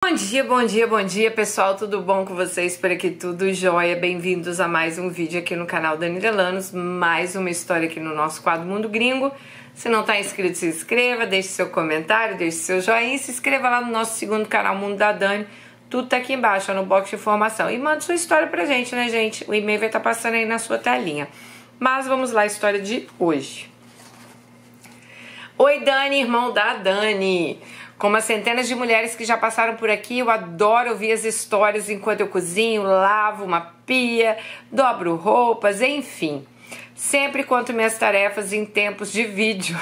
Bom dia, bom dia, bom dia, pessoal, tudo bom com vocês? Por aqui tudo jóia, bem-vindos a mais um vídeo aqui no canal Dani Delanos, mais uma história aqui no nosso quadro Mundo Gringo. Se não tá inscrito, se inscreva, deixe seu comentário, deixe seu joinha e se inscreva lá no nosso segundo canal Mundo da Dani, tudo tá aqui embaixo, no box de informação. E manda sua história pra gente, né, gente? O e-mail vai estar passando aí na sua telinha. Mas vamos lá, a história de hoje. Oi, Dani, irmão da Dani. Como as centenas de mulheres que já passaram por aqui, eu adoro ouvir as histórias enquanto eu cozinho, lavo uma pia, dobro roupas, enfim. Sempre conto minhas tarefas em tempos de vídeo.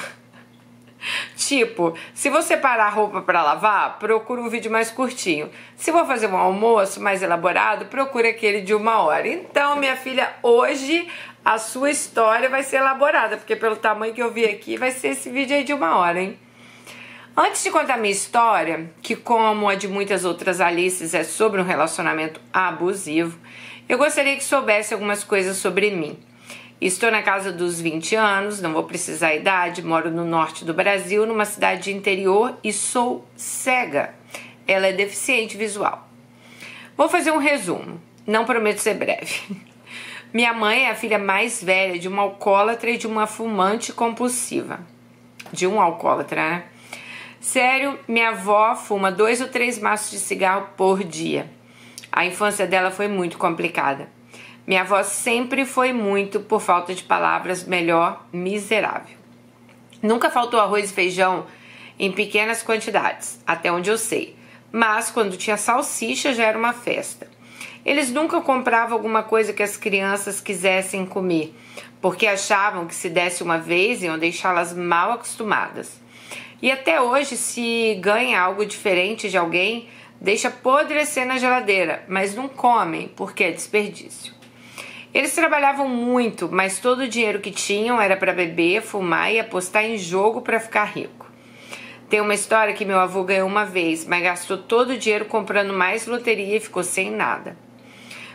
Tipo, se vou separar a roupa para lavar, procura um vídeo mais curtinho. Se vou fazer um almoço mais elaborado, procura aquele de 1 hora. Então, minha filha, hoje a sua história vai ser elaborada, porque pelo tamanho que eu vi aqui, vai ser esse vídeo aí de 1 hora, hein? Antes de contar minha história, que como a de muitas outras Alices é sobre um relacionamento abusivo, eu gostaria que soubesse algumas coisas sobre mim. Estou na casa dos 20 anos, não vou precisar a idade, moro no norte do Brasil, numa cidade de interior e sou cega. Ela é deficiente visual. Vou fazer um resumo, não prometo ser breve. Minha mãe é a filha mais velha de uma alcoólatra e de uma fumante compulsiva. De um alcoólatra, né? Sério, minha avó fuma 2 ou 3 maços de cigarro por dia. A infância dela foi muito complicada. Minha avó sempre foi muito, por falta de palavras, melhor, miserável. Nunca faltou arroz e feijão em pequenas quantidades, até onde eu sei. Mas quando tinha salsicha já era uma festa. Eles nunca compravam alguma coisa que as crianças quisessem comer, porque achavam que se desse uma vez iam deixá-las mal acostumadas. E até hoje, se ganha algo diferente de alguém, deixa apodrecer na geladeira, mas não comem porque é desperdício. Eles trabalhavam muito, mas todo o dinheiro que tinham era para beber, fumar e apostar em jogo para ficar rico. Tem uma história que meu avô ganhou uma vez, mas gastou todo o dinheiro comprando mais loteria e ficou sem nada.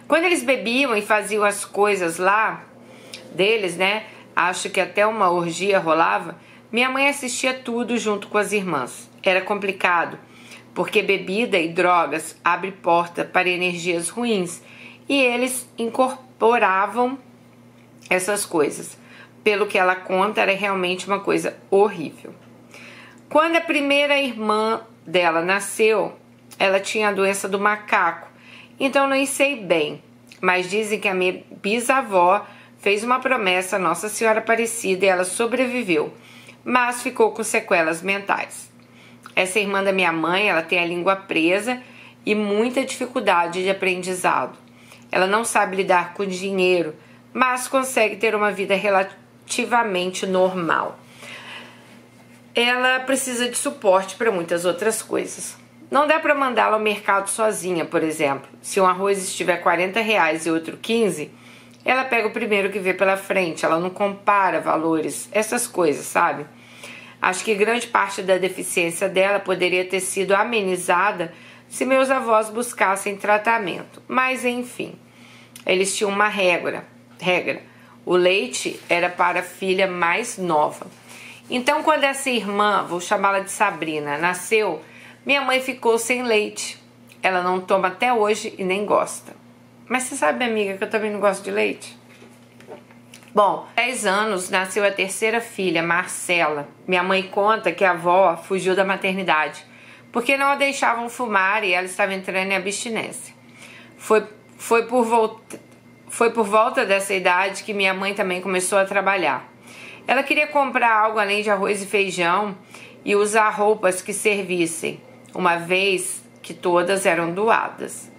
Quando eles bebiam e faziam as coisas lá deles, né? Acho que até uma orgia rolava. Minha mãe assistia tudo junto com as irmãs. Era complicado, porque bebida e drogas abrem porta para energias ruins e eles incorporavam essas coisas. Pelo que ela conta, era realmente uma coisa horrível. Quando a primeira irmã dela nasceu, ela tinha a doença do macaco, então não sei bem, mas dizem que a minha bisavó fez uma promessa a Nossa Senhora Aparecida e ela sobreviveu, mas ficou com sequelas mentais. Essa irmã da minha mãe, ela tem a língua presa e muita dificuldade de aprendizado. Ela não sabe lidar com dinheiro, mas consegue ter uma vida relativamente normal. Ela precisa de suporte para muitas outras coisas. Não dá para mandá-la ao mercado sozinha, por exemplo. Se um arroz estiver R$40 e outro 15, ela pega o primeiro que vê pela frente, ela não compara valores, essas coisas, sabe? Acho que grande parte da deficiência dela poderia ter sido amenizada se meus avós buscassem tratamento. Mas, enfim, eles tinham uma regra. O leite era para a filha mais nova. Então, quando essa irmã, vou chamá-la de Sabrina, nasceu, minha mãe ficou sem leite. Ela não toma até hoje e nem gosta. Mas você sabe, amiga, que eu também não gosto de leite? Bom, 10 anos, nasceu a terceira filha, Marcela. Minha mãe conta que a avó fugiu da maternidade, porque não a deixavam fumar e ela estava entrando em abstinência. Foi por volta dessa idade que minha mãe também começou a trabalhar. Ela queria comprar algo além de arroz e feijão e usar roupas que servissem, uma vez que todas eram doadas.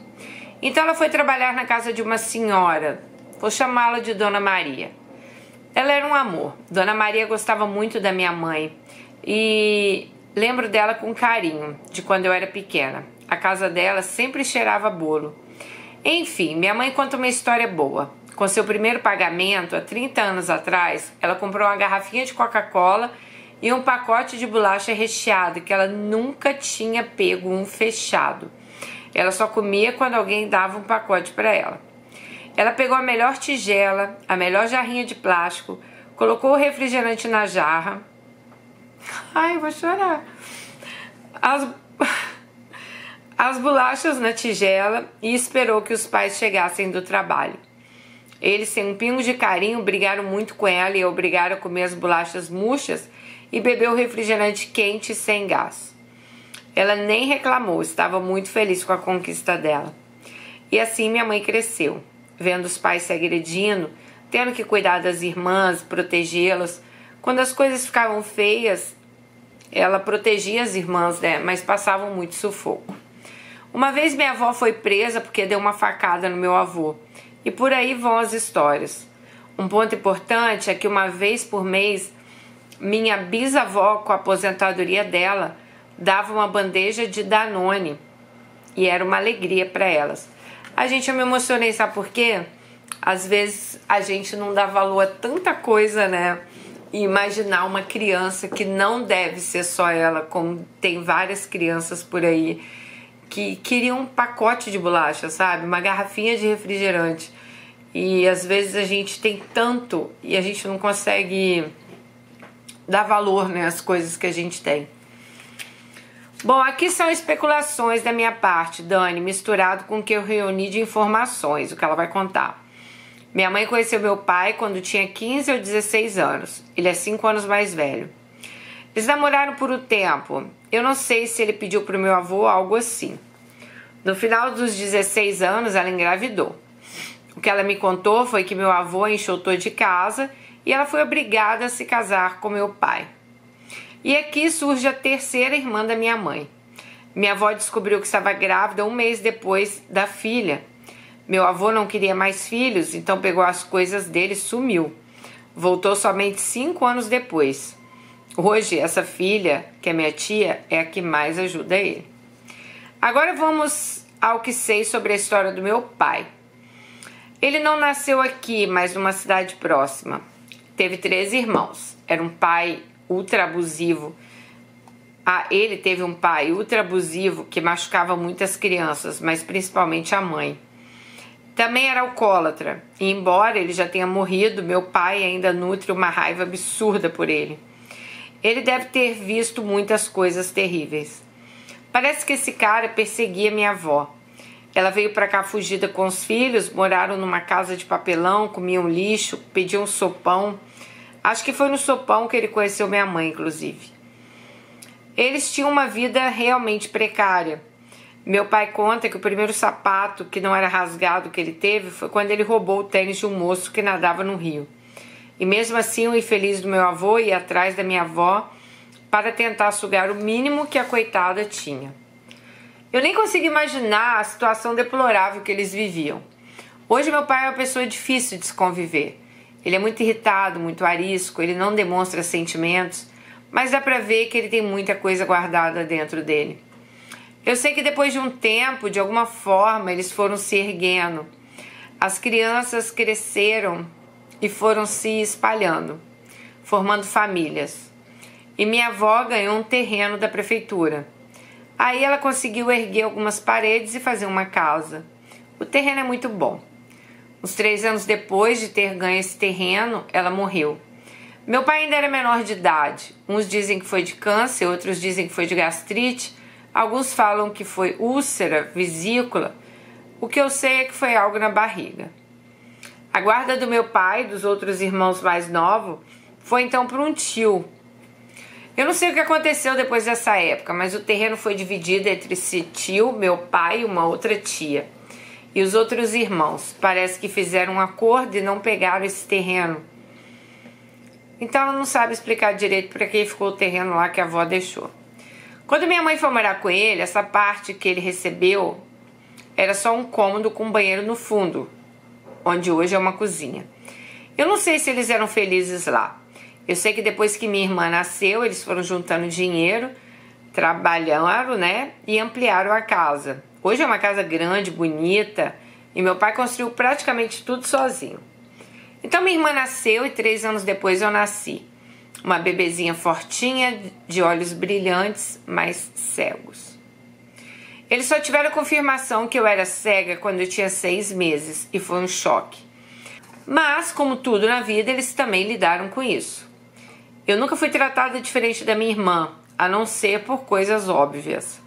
Então ela foi trabalhar na casa de uma senhora, vou chamá-la de Dona Maria. Ela era um amor. Dona Maria gostava muito da minha mãe e lembro dela com carinho, de quando eu era pequena. A casa dela sempre cheirava bolo. Enfim, minha mãe conta uma história boa. Com seu primeiro pagamento, há 30 anos atrás, ela comprou uma garrafinha de Coca-Cola e um pacote de bolacha recheado, que ela nunca tinha pego um fechado. Ela só comia quando alguém dava um pacote para ela. Ela pegou a melhor tigela, a melhor jarrinha de plástico, colocou o refrigerante na jarra. Ai, vou chorar. as bolachas na tigela e esperou que os pais chegassem do trabalho. Eles, sem um pingo de carinho, brigaram muito com ela e a obrigaram a comer as bolachas murchas e beber o refrigerante quente sem gás. Ela nem reclamou, estava muito feliz com a conquista dela. E assim minha mãe cresceu, vendo os pais se agredindo, tendo que cuidar das irmãs, protegê-las. Quando as coisas ficavam feias, ela protegia as irmãs, né? Mas passavam muito sufoco. Uma vez minha avó foi presa porque deu uma facada no meu avô. E por aí vão as histórias. Um ponto importante é que uma vez por mês, minha bisavó, com a aposentadoria dela, dava uma bandeja de Danone. E era uma alegria para elas. Eu me emocionei, sabe por quê? Às vezes a gente não dá valor a tanta coisa, né? E imaginar uma criança que não deve ser só ela, como tem várias crianças por aí que queriam um pacote de bolacha, sabe? Uma garrafinha de refrigerante. E às vezes a gente tem tanto e a gente não consegue dar valor, né, às coisas que a gente tem. Bom, aqui são especulações da minha parte, Dani, misturado com o que eu reuni de informações, o que ela vai contar. Minha mãe conheceu meu pai quando tinha 15 ou 16 anos. Ele é 5 anos mais velho. Eles namoraram por um tempo. Eu não sei se ele pediu para o meu avô algo assim. No final dos 16 anos, ela engravidou. O que ela me contou foi que meu avô a enxotou de casa e ela foi obrigada a se casar com meu pai. E aqui surge a terceira irmã da minha mãe. Minha avó descobriu que estava grávida um mês depois da filha. Meu avô não queria mais filhos, então pegou as coisas dele e sumiu. Voltou somente 5 anos depois. Hoje, essa filha, que é minha tia, é a que mais ajuda ele. Agora vamos ao que sei sobre a história do meu pai. Ele não nasceu aqui, mas numa cidade próxima. Teve 3 irmãos. Era um pai ultra abusivo. Ele teve um pai ultra abusivo que machucava muitas crianças, mas principalmente a mãe. Também era alcoólatra, e embora ele já tenha morrido, meu pai ainda nutre uma raiva absurda por ele. Ele deve ter visto muitas coisas terríveis. Parece que esse cara perseguia minha avó. Ela veio para cá fugida com os filhos, moraram numa casa de papelão, comiam lixo, pediam sopão. Acho que foi no sopão que ele conheceu minha mãe, inclusive. Eles tinham uma vida realmente precária. Meu pai conta que o primeiro sapato que não era rasgado que ele teve foi quando ele roubou o tênis de um moço que nadava no rio. E mesmo assim o infeliz do meu avô ia atrás da minha avó para tentar sugar o mínimo que a coitada tinha. Eu nem consigo imaginar a situação deplorável que eles viviam. Hoje meu pai é uma pessoa difícil de se conviver. Ele é muito irritado, muito arisco, ele não demonstra sentimentos, mas dá pra ver que ele tem muita coisa guardada dentro dele. Eu sei que depois de um tempo, de alguma forma, eles foram se erguendo. As crianças cresceram e foram se espalhando, formando famílias. E minha avó ganhou um terreno da prefeitura. Aí ela conseguiu erguer algumas paredes e fazer uma casa. O terreno é muito bom. Uns 3 anos depois de ter ganho esse terreno, ela morreu. Meu pai ainda era menor de idade. Uns dizem que foi de câncer, outros dizem que foi de gastrite. Alguns falam que foi úlcera, vesícula. O que eu sei é que foi algo na barriga. A guarda do meu pai e dos outros irmãos mais novos foi então para um tio. Eu não sei o que aconteceu depois dessa época, mas o terreno foi dividido entre esse tio, meu pai e uma outra tia. E os outros irmãos parece que fizeram um acordo e não pegaram esse terreno. Então ela não sabe explicar direito para que ficou o terreno lá que a avó deixou. Quando minha mãe foi morar com ele, essa parte que ele recebeu era só um cômodo com um banheiro no fundo, onde hoje é uma cozinha. Eu não sei se eles eram felizes lá. Eu sei que depois que minha irmã nasceu, eles foram juntando dinheiro, trabalharam, né, e ampliaram a casa. Hoje é uma casa grande, bonita, e meu pai construiu praticamente tudo sozinho. Então minha irmã nasceu e 3 anos depois eu nasci. Uma bebezinha fortinha, de olhos brilhantes, mas cegos. Eles só tiveram confirmação que eu era cega quando eu tinha 6 meses, e foi um choque. Mas, como tudo na vida, eles também lidaram com isso. Eu nunca fui tratada diferente da minha irmã, a não ser por coisas óbvias.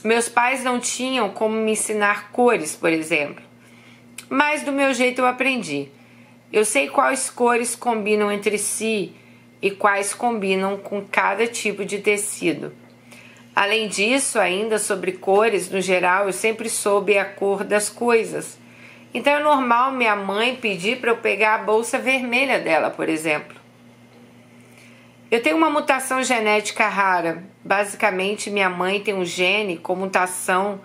Meus pais não tinham como me ensinar cores, por exemplo, mas do meu jeito eu aprendi. Eu sei quais cores combinam entre si e quais combinam com cada tipo de tecido. Além disso, ainda sobre cores, no geral, eu sempre soube a cor das coisas. Então é normal minha mãe pedir para eu pegar a bolsa vermelha dela, por exemplo. Eu tenho uma mutação genética rara. Basicamente, minha mãe tem um gene com mutação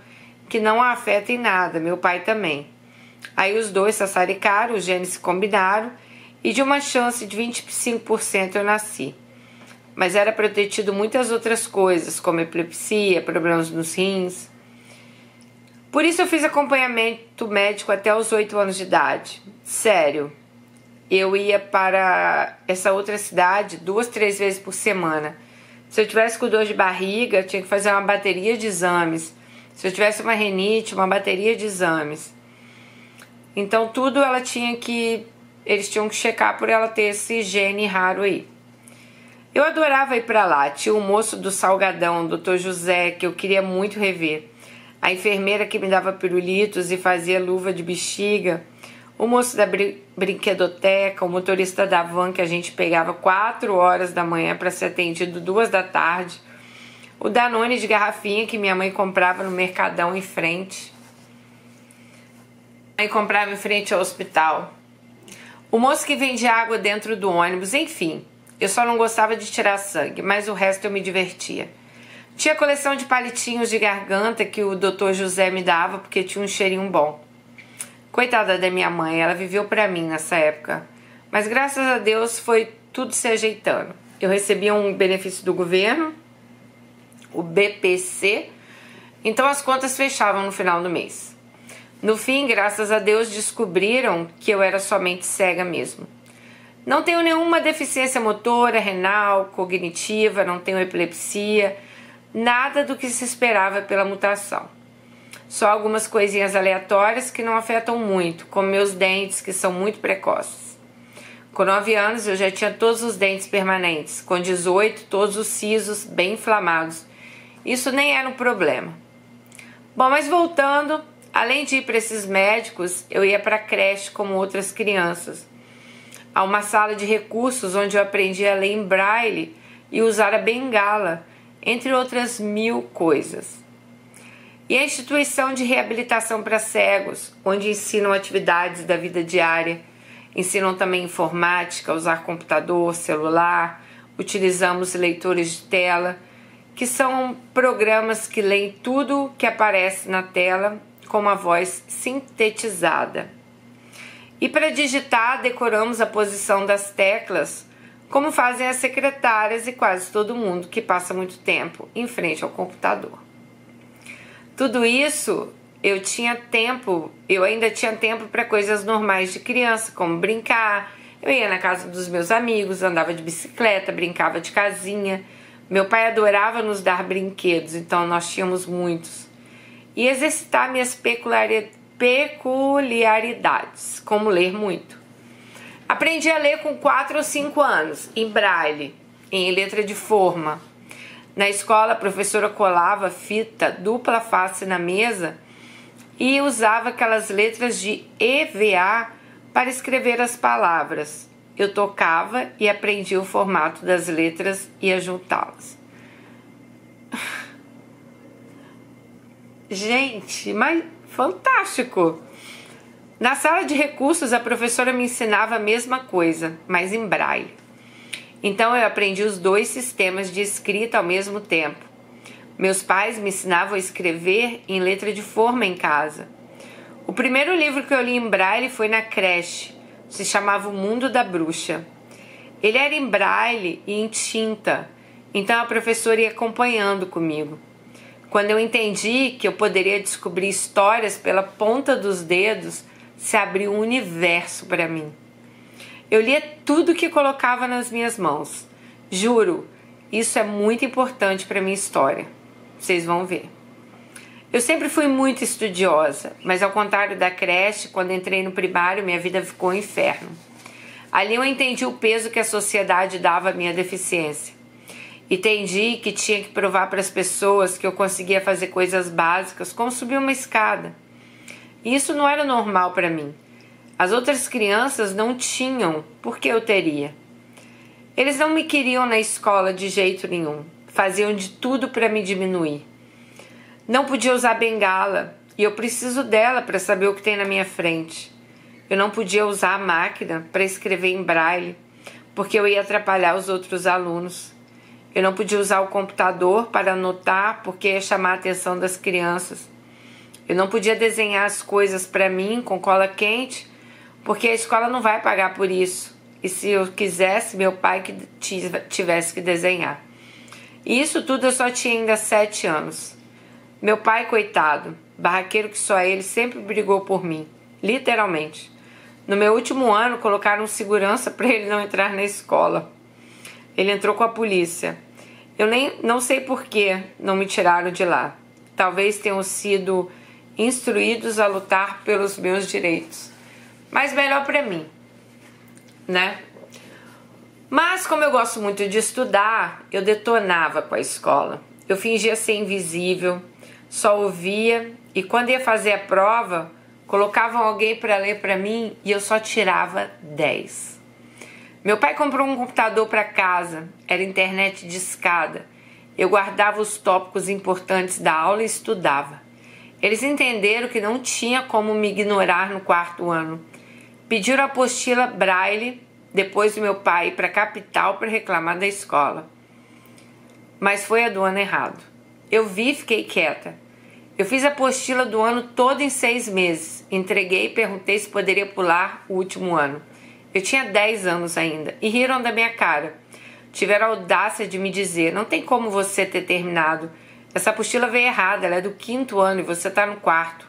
que não a afeta em nada, meu pai também. Aí os dois sassaricaram, os genes se combinaram e de uma chance de 25% eu nasci. Mas era para eu ter tido muitas outras coisas, como epilepsia, problemas nos rins. Por isso eu fiz acompanhamento médico até os 8 anos de idade. Sério. Eu ia para essa outra cidade 2, 3 vezes por semana. Se eu tivesse com dor de barriga, eu tinha que fazer uma bateria de exames. Se eu tivesse uma rinite, uma bateria de exames. Então tudo eles tinham que checar por ela ter esse gene raro aí. Eu adorava ir para lá. Tinha o moço do Salgadão, o Dr. José, que eu queria muito rever. A enfermeira que me dava pirulitos e fazia luva de bexiga. O moço da brinquedoteca, o motorista da van que a gente pegava 4 horas da manhã para ser atendido 2 da tarde. O Danone de garrafinha que minha mãe comprava no Mercadão em frente. Aí comprava em frente ao hospital. O moço que vendia água dentro do ônibus, enfim. Eu só não gostava de tirar sangue, mas o resto eu me divertia. Tinha coleção de palitinhos de garganta que o Dr. José me dava porque tinha um cheirinho bom. Coitada da minha mãe, ela viveu pra mim nessa época. Mas graças a Deus foi tudo se ajeitando. Eu recebia um benefício do governo, o BPC, então as contas fechavam no final do mês. No fim, graças a Deus, descobriram que eu era somente cega mesmo. Não tenho nenhuma deficiência motora, renal, cognitiva, não tenho epilepsia, nada do que se esperava pela mutação. Só algumas coisinhas aleatórias que não afetam muito, como meus dentes, que são muito precoces. Com 9 anos eu já tinha todos os dentes permanentes, com 18 todos os sisos bem inflamados. Isso nem era um problema. Bom, mas voltando, além de ir para esses médicos, eu ia para a creche como outras crianças. Há uma sala de recursos onde eu aprendi a ler em braille e usar a bengala, entre outras 1000 coisas. E a instituição de reabilitação para cegos, onde ensinam atividades da vida diária, ensinam também informática, usar computador, celular, utilizamos leitores de tela, que são programas que leem tudo que aparece na tela com uma voz sintetizada. E para digitar, decoramos a posição das teclas, como fazem as secretárias e quase todo mundo que passa muito tempo em frente ao computador. Tudo isso eu ainda tinha tempo para coisas normais de criança, como brincar. Eu ia na casa dos meus amigos, andava de bicicleta, brincava de casinha. Meu pai adorava nos dar brinquedos, então nós tínhamos muitos. E exercitar minhas peculiaridades, como ler muito. Aprendi a ler com 4 ou 5 anos, em braille, em letra de forma. Na escola, a professora colava fita dupla face na mesa e usava aquelas letras de EVA para escrever as palavras. Eu tocava e aprendia o formato das letras e a juntá-las. Gente, mas fantástico! Na sala de recursos, a professora me ensinava a mesma coisa, mas em braille. Então eu aprendi os 2 sistemas de escrita ao mesmo tempo. Meus pais me ensinavam a escrever em letra de forma em casa. O primeiro livro que eu li em braille foi na creche. Se chamava O Mundo da Bruxa. Ele era em braille e em tinta, então a professora ia acompanhando comigo. Quando eu entendi que eu poderia descobrir histórias pela ponta dos dedos, se abriu um universo para mim. Eu lia tudo que colocava nas minhas mãos. Juro, isso é muito importante para minha história. Vocês vão ver. Eu sempre fui muito estudiosa, mas ao contrário da creche, quando entrei no primário, minha vida ficou um inferno. Ali eu entendi o peso que a sociedade dava à minha deficiência. Entendi que tinha que provar para as pessoas que eu conseguia fazer coisas básicas, como subir uma escada. E isso não era normal para mim. As outras crianças não tinham, por que eu teria? Eles não me queriam na escola de jeito nenhum. Faziam de tudo para me diminuir. Não podia usar bengala e eu preciso dela para saber o que tem na minha frente. Eu não podia usar a máquina para escrever em braille, porque eu ia atrapalhar os outros alunos. Eu não podia usar o computador para anotar, porque ia chamar a atenção das crianças. Eu não podia desenhar as coisas para mim com cola quente, porque a escola não vai pagar por isso. E se eu quisesse, meu pai que tivesse que desenhar. E isso tudo eu só tinha ainda 7 anos. Meu pai, coitado, barraqueiro que só ele, sempre brigou por mim, literalmente. No meu último ano, colocaram segurança para ele não entrar na escola. Ele entrou com a polícia. Eu não sei por que não me tiraram de lá. Talvez tenham sido instruídos a lutar pelos meus direitos. Mas melhor para mim, né? Mas como eu gosto muito de estudar, eu detonava com a escola. Eu fingia ser invisível, só ouvia e quando ia fazer a prova, colocavam alguém para ler para mim e eu só tirava 10. Meu pai comprou um computador para casa, era internet de escada. Eu guardava os tópicos importantes da aula e estudava. Eles entenderam que não tinha como me ignorar no 4º ano. Pediram a apostila Braille depois do meu pai ir para a capital para reclamar da escola. Mas foi a do ano errado. Eu vi e fiquei quieta. Eu fiz a apostila do ano todo em 6 meses. Entreguei e perguntei se poderia pular o último ano. Eu tinha 10 anos ainda e riram da minha cara. Tiveram a audácia de me dizer: não tem como você ter terminado. Essa apostila veio errada, ela é do 5º ano e você está no 4º.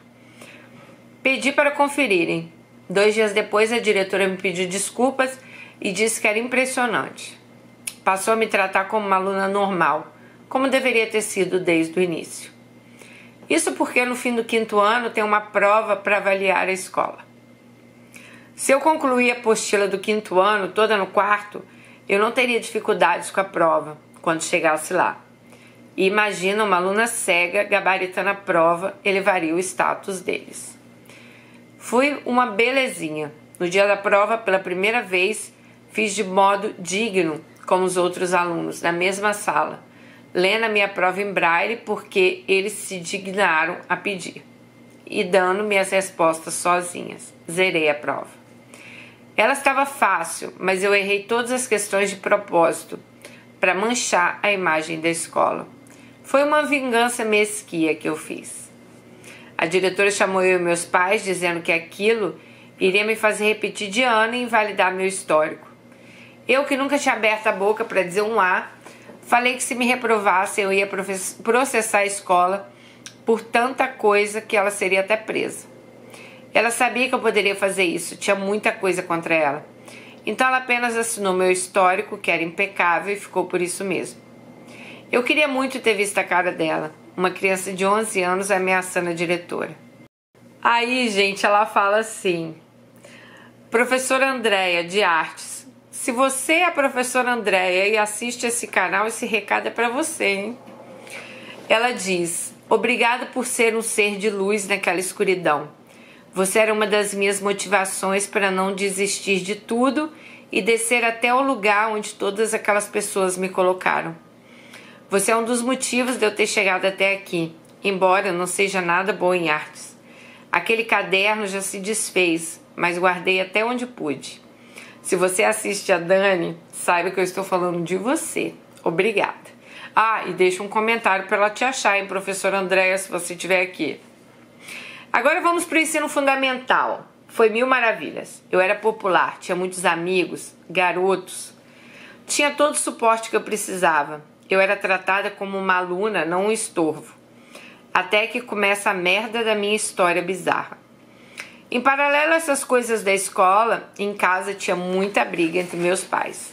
Pedi para conferirem. 2 dias depois a diretora me pediu desculpas e disse que era impressionante. Passou a me tratar como uma aluna normal, como deveria ter sido desde o início. Isso porque no fim do 5º ano tem uma prova para avaliar a escola. Se eu concluir a apostila do 5º ano toda no 4º, eu não teria dificuldades com a prova quando chegasse lá. E imagina, uma aluna cega gabaritando a prova elevaria o status deles. Fui uma belezinha. No dia da prova, pela primeira vez, fiz de modo digno, como os outros alunos, na mesma sala, lendo a minha prova em braille porque eles se dignaram a pedir, e dando minhas respostas sozinhas. Zerei a prova. Ela estava fácil, mas eu errei todas as questões de propósito, para manchar a imagem da escola. Foi uma vingança mesquinha que eu fiz. A diretora chamou eu e meus pais, dizendo que aquilo iria me fazer repetir de ano e invalidar meu histórico. Eu, que nunca tinha aberto a boca para dizer um A, falei que se me reprovasse eu ia processar a escola por tanta coisa que ela seria até presa. Ela sabia que eu poderia fazer isso, tinha muita coisa contra ela. Então ela apenas assinou meu histórico, que era impecável, e ficou por isso mesmo. Eu queria muito ter visto a cara dela, uma criança de 11 anos ameaçando a diretora. Aí, gente, ela fala assim: professora Andréia, de artes, se você é a professora Andréia e assiste esse canal, esse recado é para você, hein? Ela diz: obrigada por ser um ser de luz naquela escuridão. Você era uma das minhas motivações para não desistir de tudo e descer até o lugar onde todas aquelas pessoas me colocaram. Você é um dos motivos de eu ter chegado até aqui, embora eu não seja nada boa em artes. Aquele caderno já se desfez, mas guardei até onde pude. Se você assiste a Dani, saiba que eu estou falando de você. Obrigada. Ah, e deixa um comentário para ela te achar, hein, professora Andréia, se você estiver aqui. Agora vamos para o ensino fundamental. Foi mil maravilhas. Eu era popular, tinha muitos amigos, garotos. Tinha todo o suporte que eu precisava. Eu era tratada como uma aluna, não um estorvo. Até que começa a merda da minha história bizarra. Em paralelo a essas coisas da escola, em casa tinha muita briga entre meus pais.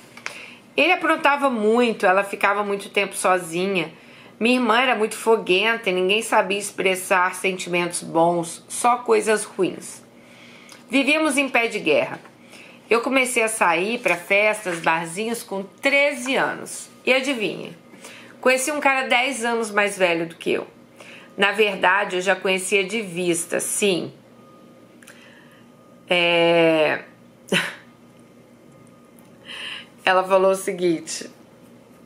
Ele aprontava muito, ela ficava muito tempo sozinha. Minha irmã era muito foguenta e ninguém sabia expressar sentimentos bons, só coisas ruins. Vivíamos em pé de guerra. Eu comecei a sair para festas, barzinhos com 13 anos. E adivinha? Conheci um cara 10 anos mais velho do que eu. Na verdade, eu já conhecia de vista, sim. Ela falou o seguinte: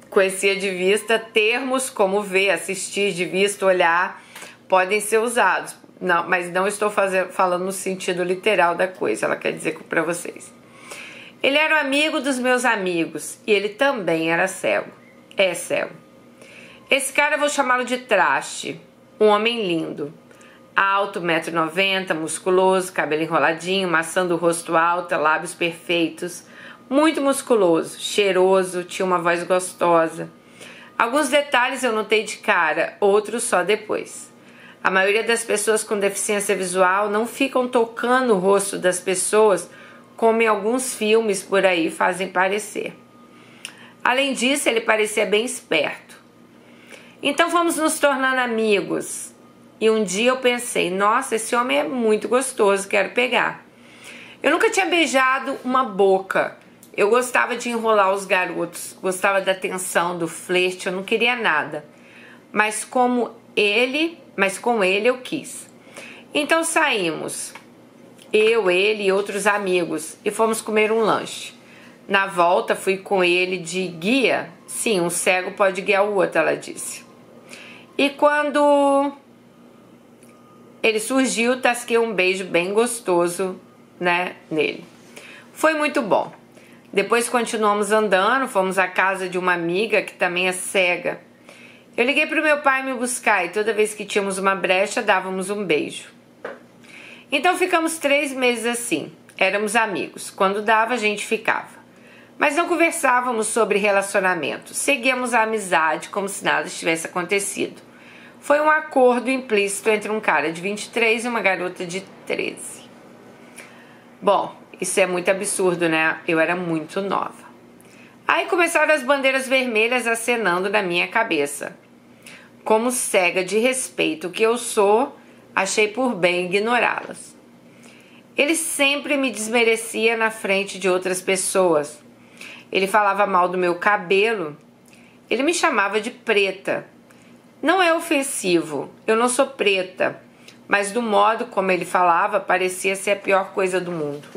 conhecia de vista, termos como ver, assistir, de vista, olhar, podem ser usados. Não, mas não estou falando no sentido literal da coisa, ela quer dizer para vocês. Ele era um amigo dos meus amigos e ele também era cego. É cego. Esse cara eu vou chamá-lo de Traste. Um homem lindo. Alto, 1,90 m, musculoso, cabelo enroladinho, maçã do rosto alta, lábios perfeitos. Muito musculoso, cheiroso, tinha uma voz gostosa. Alguns detalhes eu notei de cara, outros só depois. A maioria das pessoas com deficiência visual não ficam tocando o rosto das pessoas como em alguns filmes por aí fazem parecer. Além disso, ele parecia bem esperto. Então fomos nos tornando amigos. E um dia eu pensei, nossa, esse homem é muito gostoso, quero pegar. Eu nunca tinha beijado uma boca. Eu gostava de enrolar os garotos, gostava da atenção, do flerte, eu não queria nada. Mas com ele eu quis. Então saímos, eu, ele e outros amigos, e fomos comer um lanche. Na volta fui com ele de guia. Sim, um cego pode guiar o outro, ela disse. E quando ele surgiu, tasquei um beijo bem gostoso, nele. Foi muito bom. Depois continuamos andando, fomos à casa de uma amiga que também é cega. Eu liguei para o meu pai me buscar e toda vez que tínhamos uma brecha, dávamos um beijo. Então ficamos 3 meses assim. Éramos amigos. Quando dava, a gente ficava. Mas não conversávamos sobre relacionamento. Seguíamos a amizade como se nada tivesse acontecido. Foi um acordo implícito entre um cara de 23 e uma garota de 13. Bom, isso é muito absurdo, né? Eu era muito nova. Aí começaram as bandeiras vermelhas acenando na minha cabeça. Como cega de respeito que eu sou, achei por bem ignorá-las. Ele sempre me desmerecia na frente de outras pessoas. Ele falava mal do meu cabelo. Ele me chamava de preta. Não é ofensivo, eu não sou preta, mas do modo como ele falava, parecia ser a pior coisa do mundo.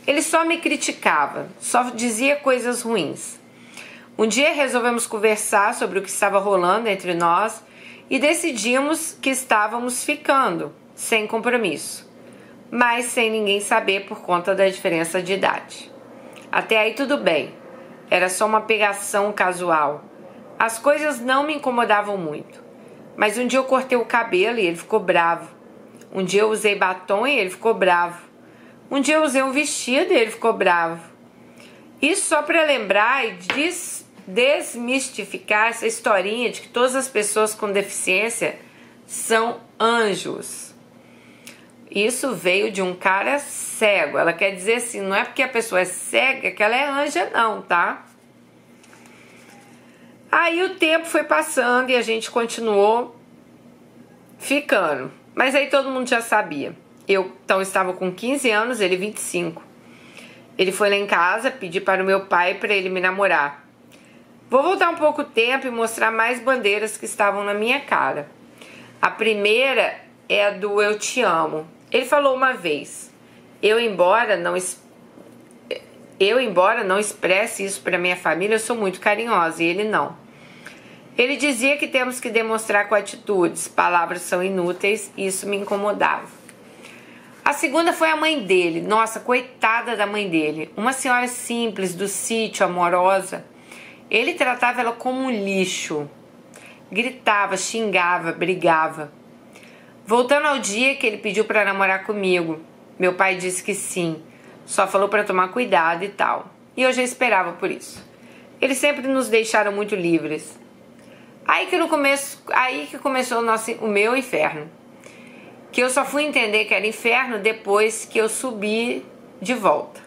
Ele só me criticava, só dizia coisas ruins. Um dia resolvemos conversar sobre o que estava rolando entre nós e decidimos que estávamos ficando, sem compromisso, mas sem ninguém saber por conta da diferença de idade. Até aí tudo bem, era só uma pegação casual. As coisas não me incomodavam muito, mas um dia eu cortei o cabelo e ele ficou bravo. Um dia eu usei batom e ele ficou bravo. Um dia eu usei um vestido e ele ficou bravo. Isso só para lembrar e desmistificar essa historinha de que todas as pessoas com deficiência são anjos. Isso veio de um cara cego. Ela quer dizer assim, não é porque a pessoa é cega que ela é anja não, tá? Aí o tempo foi passando e a gente continuou ficando. Mas aí todo mundo já sabia. Eu então estava com 15 anos, ele 25. Ele foi lá em casa pedir para o meu pai para ele me namorar. Vou voltar um pouco o tempo e mostrar mais bandeiras que estavam na minha cara. A primeira é a do eu te amo. Ele falou uma vez. Eu embora não expresse isso para minha família, eu sou muito carinhosa, e ele não. Ele dizia que temos que demonstrar com atitudes, palavras são inúteis, e isso me incomodava. A segunda foi a mãe dele. Nossa, coitada da mãe dele. Uma senhora simples, do sítio, amorosa. Ele tratava ela como um lixo. Gritava, xingava, brigava. Voltando ao dia que ele pediu para namorar comigo, meu pai disse que sim. Só falou para tomar cuidado e tal. E eu já esperava por isso. Eles sempre nos deixaram muito livres. Aí que começou o meu inferno. Que eu só fui entender que era inferno depois que eu subi de volta.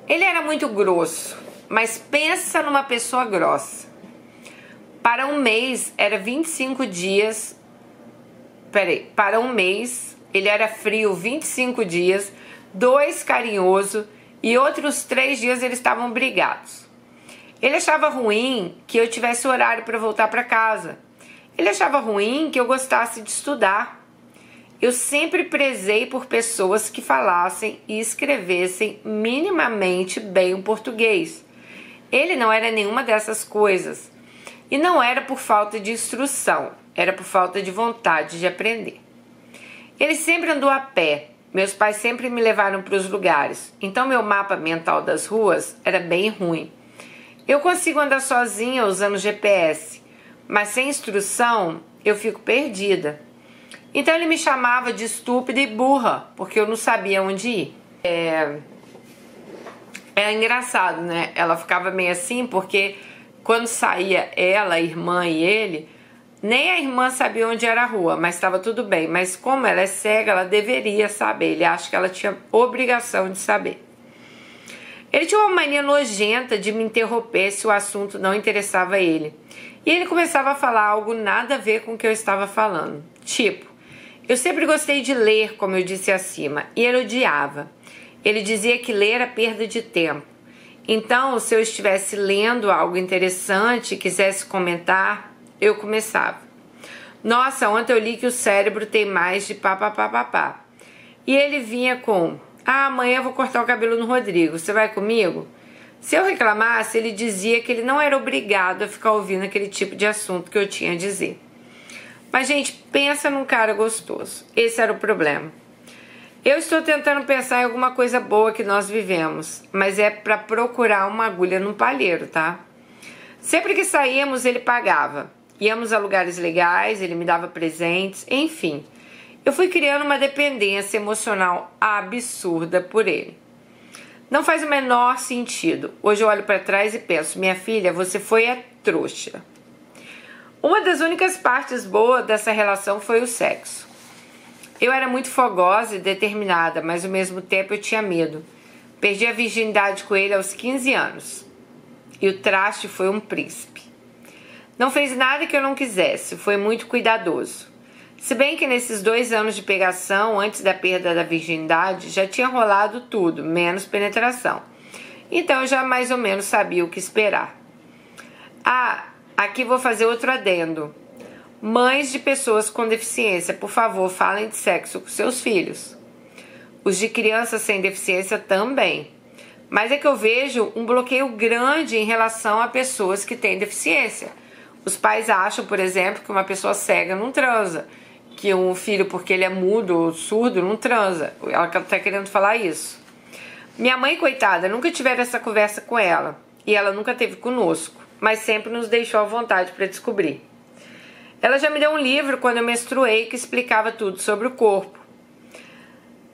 Ele era muito grosso, mas pensa numa pessoa grossa. Para um mês era 25 dias. Para um mês ele era frio 25 dias, 2 carinhoso e outros 3 dias eles estavam brigados. Ele achava ruim que eu tivesse horário para voltar para casa. Ele achava ruim que eu gostasse de estudar. Eu sempre prezei por pessoas que falassem e escrevessem minimamente bem o português. Ele não era nenhuma dessas coisas. E não era por falta de instrução, era por falta de vontade de aprender. Ele sempre andou a pé. Meus pais sempre me levaram para os lugares. Então meu mapa mental das ruas era bem ruim. Eu consigo andar sozinha usando GPS, mas sem instrução eu fico perdida. Então ele me chamava de estúpida e burra, porque eu não sabia onde ir. É engraçado, né? Ela ficava meio assim, porque quando saía ela, a irmã e ele, nem a irmã sabia onde era a rua, mas estava tudo bem. Mas como ela é cega, ela deveria saber. Ele acha que ela tinha obrigação de saber. Ele tinha uma mania nojenta de me interromper se o assunto não interessava a ele. E ele começava a falar algo nada a ver com o que eu estava falando. Tipo, eu sempre gostei de ler, como eu disse acima, e ele odiava. Ele dizia que ler era perda de tempo. Então, se eu estivesse lendo algo interessante e quisesse comentar, eu começava. Nossa, ontem eu li que o cérebro tem mais de pá. E ele vinha com... amanhã eu vou cortar o cabelo no Rodrigo, você vai comigo? Se eu reclamasse, ele dizia que ele não era obrigado a ficar ouvindo aquele tipo de assunto que eu tinha a dizer. Mas, gente, pensa num cara gostoso. Esse era o problema. Eu estou tentando pensar em alguma coisa boa que nós vivemos, mas é para procurar uma agulha num palheiro, tá? Sempre que saíamos, ele pagava. Íamos a lugares legais, ele me dava presentes, enfim... Eu fui criando uma dependência emocional absurda por ele. Não faz o menor sentido. Hoje eu olho para trás e penso, minha filha, você foi a trouxa. Uma das únicas partes boas dessa relação foi o sexo. Eu era muito fogosa e determinada, mas ao mesmo tempo eu tinha medo. Perdi a virgindade com ele aos 15 anos. E o traste foi um príncipe. Não fez nada que eu não quisesse, foi muito cuidadoso. Se bem que nesses 2 anos de pegação, antes da perda da virgindade, já tinha rolado tudo, menos penetração. Então eu já mais ou menos sabia o que esperar. Ah, aqui vou fazer outro adendo. Mães de pessoas com deficiência, por favor, falem de sexo com seus filhos. Os de crianças sem deficiência também. Mas é que eu vejo um bloqueio grande em relação a pessoas que têm deficiência. Os pais acham, por exemplo, que uma pessoa cega não transa. Que um filho, porque ele é mudo ou surdo, não transa. Ela tá querendo falar isso. Minha mãe, coitada, nunca tiveram essa conversa com ela. E ela nunca teve conosco. Mas sempre nos deixou à vontade para descobrir. Ela já me deu um livro quando eu menstruei que explicava tudo sobre o corpo.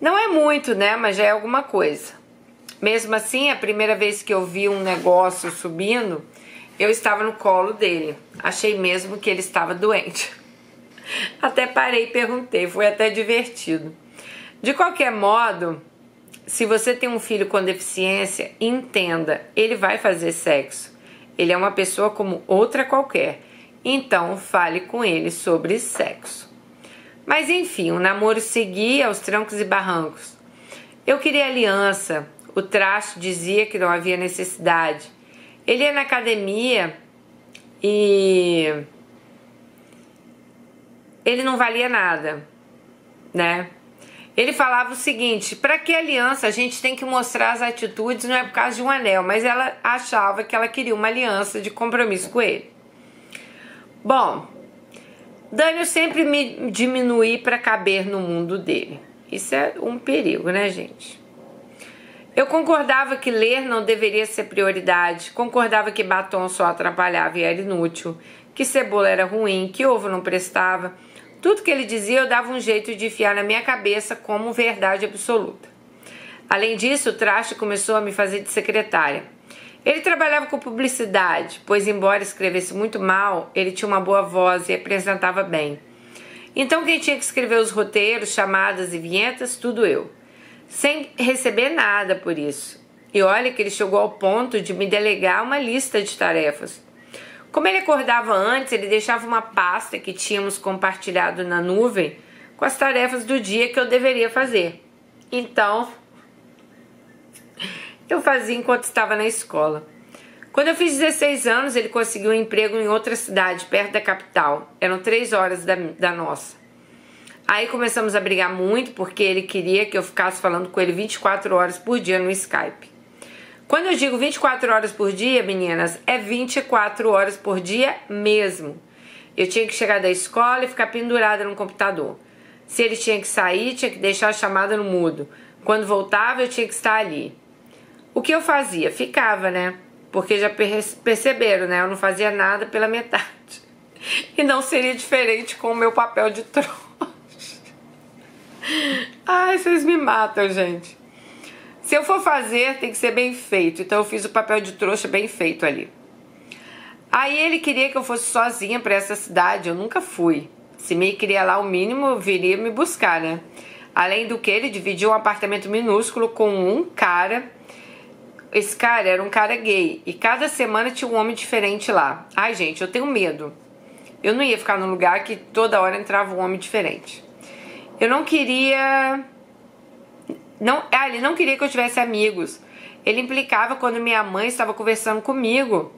Não é muito, né? Mas já é alguma coisa. Mesmo assim, a primeira vez que eu vi um negócio subindo, eu estava no colo dele. Achei mesmo que ele estava doente. Até parei e perguntei, foi até divertido. De qualquer modo, se você tem um filho com deficiência, entenda, ele vai fazer sexo. Ele é uma pessoa como outra qualquer. Então, fale com ele sobre sexo. Mas enfim, o namoro seguia aos trancos e barrancos. Eu queria aliança, o traste dizia que não havia necessidade. Ele ia na academia e... ele não valia nada, né? Ele falava o seguinte, para que aliança? A gente tem que mostrar as atitudes, não é por causa de um anel, mas ela achava que ela queria uma aliança de compromisso com ele. Bom, Dani, eu sempre me diminuí para caber no mundo dele. Isso é um perigo, né, gente? Eu concordava que ler não deveria ser prioridade, concordava que batom só atrapalhava e era inútil, que cebola era ruim, que ovo não prestava. Tudo que ele dizia eu dava um jeito de enfiar na minha cabeça como verdade absoluta. Além disso, o traste começou a me fazer de secretária. Ele trabalhava com publicidade, pois embora escrevesse muito mal, ele tinha uma boa voz e apresentava bem. Então quem tinha que escrever os roteiros, chamadas e vinhetas, tudo eu. Sem receber nada por isso. E olha que ele chegou ao ponto de me delegar uma lista de tarefas. Como ele acordava antes, ele deixava uma pasta que tínhamos compartilhado na nuvem com as tarefas do dia que eu deveria fazer. Então, eu fazia enquanto estava na escola. Quando eu fiz 16 anos, ele conseguiu um emprego em outra cidade, perto da capital. Eram 3 horas da nossa. Aí começamos a brigar muito, porque ele queria que eu ficasse falando com ele 24 horas por dia no Skype. Quando eu digo 24 horas por dia, meninas, é 24 horas por dia mesmo. Eu tinha que chegar da escola e ficar pendurada no computador. Se ele tinha que sair, tinha que deixar a chamada no mudo. Quando voltava, eu tinha que estar ali. O que eu fazia? Ficava, né? Porque já perceberam, né? Eu não fazia nada pela metade. E não seria diferente com o meu papel de trouxa. Ai, vocês me matam, gente. Se eu for fazer, tem que ser bem feito. Então eu fiz o papel de trouxa bem feito ali. Aí ele queria que eu fosse sozinha pra essa cidade. Eu nunca fui. Se me queria lá o mínimo, eu viria me buscar, né? Além do que, ele dividiu um apartamento minúsculo com um cara. Esse cara era um cara gay. E cada semana tinha um homem diferente lá. Ai, gente, eu tenho medo. Eu não ia ficar num lugar que toda hora entrava um homem diferente. Eu não queria... ele não queria que eu tivesse amigos. Ele implicava quando minha mãe estava conversando comigo.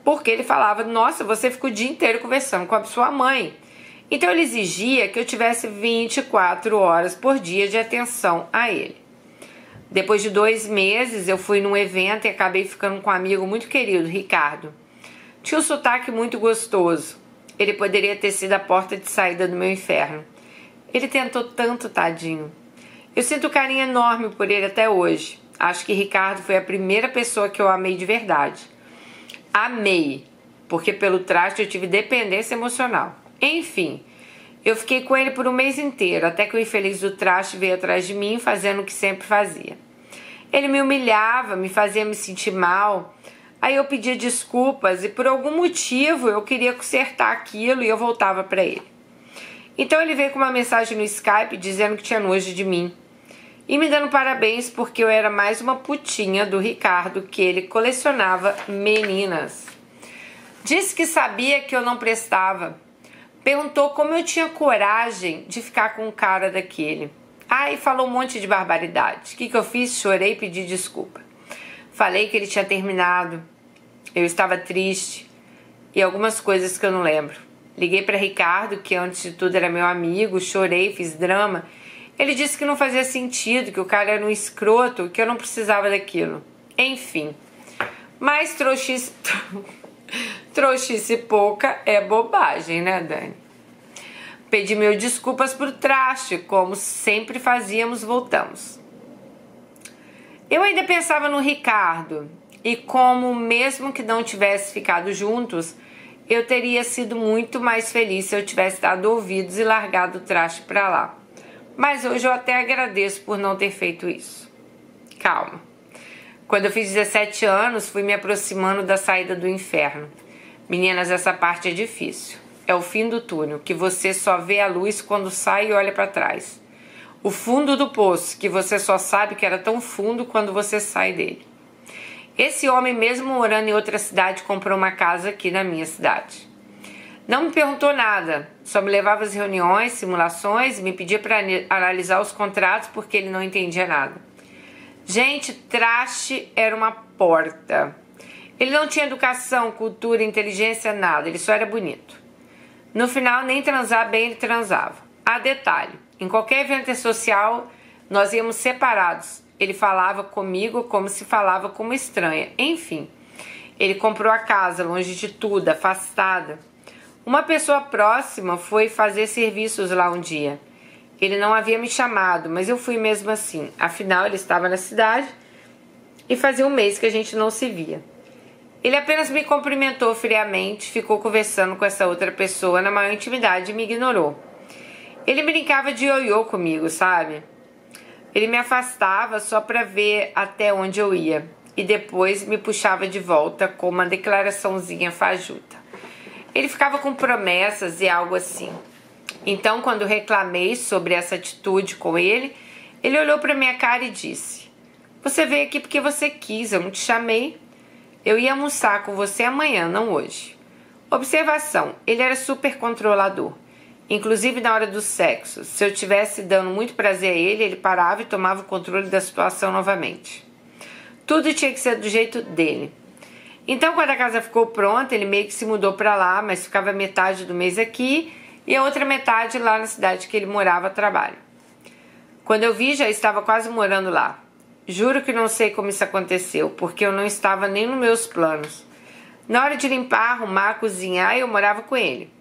Porque ele falava, nossa, você fica o dia inteiro conversando com a sua mãe. Então ele exigia que eu tivesse 24 horas por dia de atenção a ele. Depois de 2 meses, eu fui num evento e acabei ficando com um amigo muito querido, Ricardo. Tinha um sotaque muito gostoso. Ele poderia ter sido a porta de saída do meu inferno. Ele tentou tanto, tadinho. Eu sinto um carinho enorme por ele até hoje. Acho que Ricardo foi a primeira pessoa que eu amei de verdade. Amei, porque pelo traste eu tive dependência emocional. Enfim, eu fiquei com ele por um mês inteiro, até que o infeliz do traste veio atrás de mim, fazendo o que sempre fazia. Ele me humilhava, me fazia me sentir mal. Aí eu pedia desculpas e por algum motivo eu queria consertar aquilo e eu voltava para ele. Então ele veio com uma mensagem no Skype dizendo que tinha nojo de mim. E me dando parabéns porque eu era mais uma putinha do Ricardo, que ele colecionava meninas. Disse que sabia que eu não prestava. Perguntou como eu tinha coragem de ficar com um cara daquele. E falou um monte de barbaridade. O que eu fiz? Chorei e pedi desculpa. Falei que ele tinha terminado. Eu estava triste. E algumas coisas que eu não lembro. Liguei para Ricardo, que antes de tudo era meu amigo. Chorei, fiz drama. Ele disse que não fazia sentido, que o cara era um escroto, que eu não precisava daquilo. Enfim. Mas trouxice pouca é bobagem, né, Dani? Pedi mil desculpas pro traste, como sempre fazíamos, voltamos. Eu ainda pensava no Ricardo, e como mesmo que não tivesse ficado juntos, eu teria sido muito mais feliz se eu tivesse dado ouvidos e largado o traste pra lá. Mas hoje eu até agradeço por não ter feito isso. Calma. Quando eu fiz 17 anos, fui me aproximando da saída do inferno. Meninas, essa parte é difícil. É o fim do túnel, que você só vê a luz quando sai e olha para trás. O fundo do poço, que você só sabe que era tão fundo quando você sai dele. Esse homem, mesmo morando em outra cidade, comprou uma casa aqui na minha cidade. Não me perguntou nada, só me levava às reuniões, simulações, me pedia para analisar os contratos porque ele não entendia nada. Gente, traste era uma porta. Ele não tinha educação, cultura, inteligência, nada, ele só era bonito. No final, nem transar bem ele transava. Detalhe, em qualquer evento social, nós íamos separados. Ele falava comigo como se falava com uma estranha. Enfim, ele comprou a casa, longe de tudo, afastada. Uma pessoa próxima foi fazer serviços lá um dia. Ele não havia me chamado, mas eu fui mesmo assim. Afinal, ele estava na cidade e fazia um mês que a gente não se via. Ele apenas me cumprimentou friamente, ficou conversando com essa outra pessoa na maior intimidade e me ignorou. Ele brincava de ioiô comigo, sabe? Ele me afastava só para ver até onde eu ia e depois me puxava de volta com uma declaraçãozinha fajuta. Ele ficava com promessas e algo assim. Então, quando reclamei sobre essa atitude com ele, ele olhou para minha cara e disse: "Você veio aqui porque você quis, eu não te chamei. Eu ia almoçar com você amanhã, não hoje." Observação, ele era super controlador. Inclusive na hora do sexo. Se eu estivesse dando muito prazer a ele, ele parava e tomava o controle da situação novamente. Tudo tinha que ser do jeito dele. Então, quando a casa ficou pronta, ele meio que se mudou para lá, mas ficava metade do mês aqui e a outra metade lá na cidade que ele morava a trabalho. Quando eu vi, já estava quase morando lá. Juro que não sei como isso aconteceu, porque eu não estava nem nos meus planos. Na hora de limpar, arrumar, cozinhar, eu morava com ele.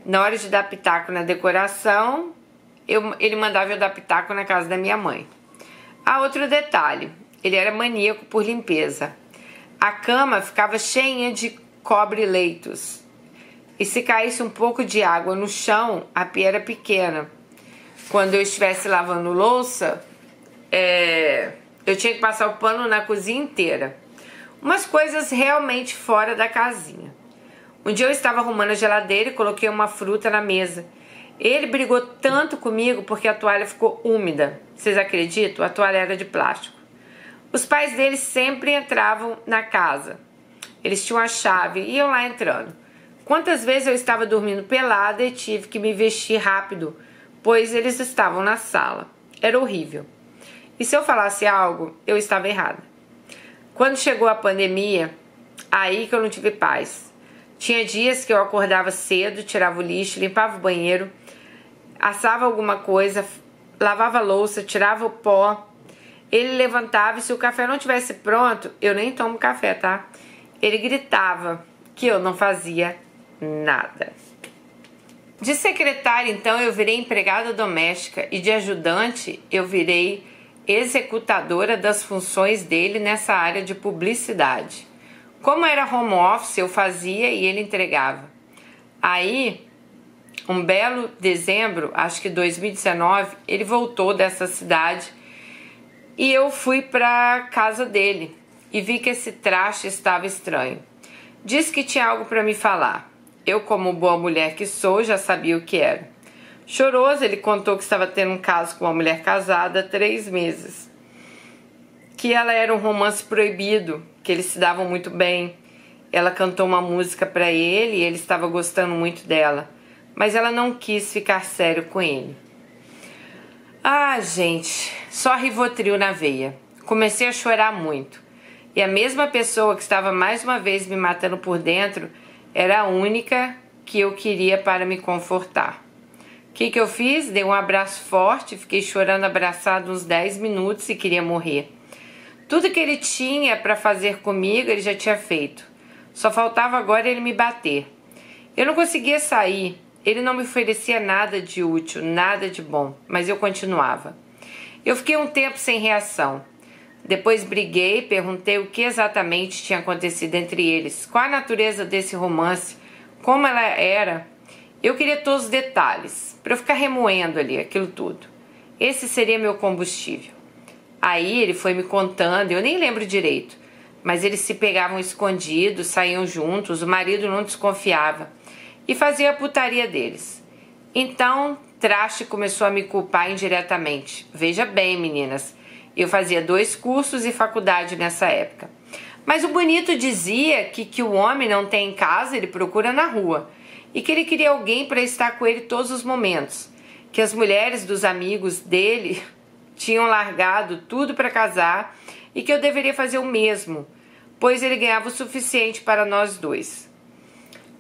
Na hora de dar pitaco na decoração, ele mandava eu dar pitaco na casa da minha mãe. Ah, outro detalhe, ele era maníaco por limpeza. A cama ficava cheia de cobre-leitos. E se caísse um pouco de água no chão, a pia era pequena. Quando eu estivesse lavando louça, eu tinha que passar o pano na cozinha inteira. Umas coisas realmente fora da casinha. Um dia eu estava arrumando a geladeira e coloquei uma fruta na mesa. Ele brigou tanto comigo porque a toalha ficou úmida. Vocês acreditam? A toalha era de plástico. Os pais dele sempre entravam na casa. Eles tinham a chave e iam lá entrando. Quantas vezes eu estava dormindo pelada e tive que me vestir rápido, pois eles estavam na sala. Era horrível. E se eu falasse algo, eu estava errada. Quando chegou a pandemia, aí que eu não tive paz. Tinha dias que eu acordava cedo, tirava o lixo, limpava o banheiro, assava alguma coisa, lavava a louça, tirava o pó. Ele levantava e se o café não estivesse pronto, eu nem tomo café, tá? Ele gritava que eu não fazia nada. De secretária, então, eu virei empregada doméstica e de ajudante eu virei executadora das funções dele nessa área de publicidade. Como era home office, eu fazia e ele entregava. Aí, um belo dezembro, acho que 2019, ele voltou dessa cidade e eu fui para casa dele e vi que esse traste estava estranho. Disse que tinha algo para me falar. Eu, como boa mulher que sou, já sabia o que era. Choroso, ele contou que estava tendo um caso com uma mulher casada há 3 meses. Que ela era um romance proibido, que eles se davam muito bem. Ela cantou uma música para ele e ele estava gostando muito dela. Mas ela não quis ficar sério com ele. Ah, gente, só Rivotril na veia. Comecei a chorar muito. E a mesma pessoa que estava mais uma vez me matando por dentro era a única que eu queria para me confortar. O que eu fiz? Dei um abraço forte, fiquei chorando abraçado uns 10 minutos e queria morrer. Tudo que ele tinha para fazer comigo, ele já tinha feito. Só faltava agora ele me bater. Eu não conseguia sair. Ele não me oferecia nada de útil, nada de bom, mas eu continuava. Eu fiquei um tempo sem reação. Depois briguei, perguntei o que exatamente tinha acontecido entre eles, qual a natureza desse romance, como ela era. Eu queria todos os detalhes, para eu ficar remoendo ali aquilo tudo. Esse seria meu combustível. Aí ele foi me contando, eu nem lembro direito, mas eles se pegavam escondidos, saíam juntos, o marido não desconfiava e fazia a putaria deles. Então, Traste começou a me culpar indiretamente. Veja bem, meninas, eu fazia 2 cursos e faculdade nessa época. Mas o bonito dizia que o homem não tem em casa, ele procura na rua. E que ele queria alguém para estar com ele todos os momentos. Que as mulheres dos amigos dele tinham largado tudo para casar e que eu deveria fazer o mesmo, pois ele ganhava o suficiente para nós dois.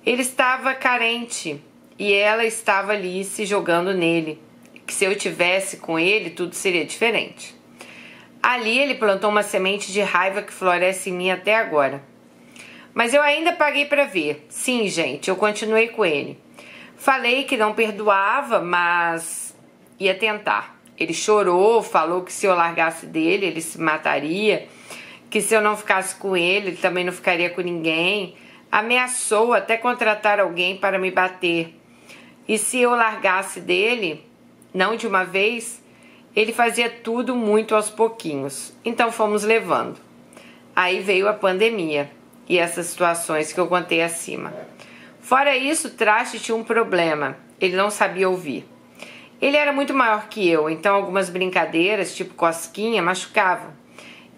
Ele estava carente e ela estava ali se jogando nele, que se eu tivesse com ele tudo seria diferente. Ali ele plantou uma semente de raiva que floresce em mim até agora. Mas eu ainda paguei para ver. Sim, gente, eu continuei com ele. Falei que não perdoava, mas ia tentar. Ele chorou, falou que se eu largasse dele, ele se mataria, que se eu não ficasse com ele também não ficaria com ninguém. Ameaçou até contratar alguém para me bater. E se eu largasse dele, não de uma vez, ele fazia tudo muito aos pouquinhos. Então fomos levando. Aí veio a pandemia e essas situações que eu contei acima. Fora isso, Traste tinha um problema. Ele não sabia ouvir. Ele era muito maior que eu, então algumas brincadeiras, tipo cosquinha, machucavam.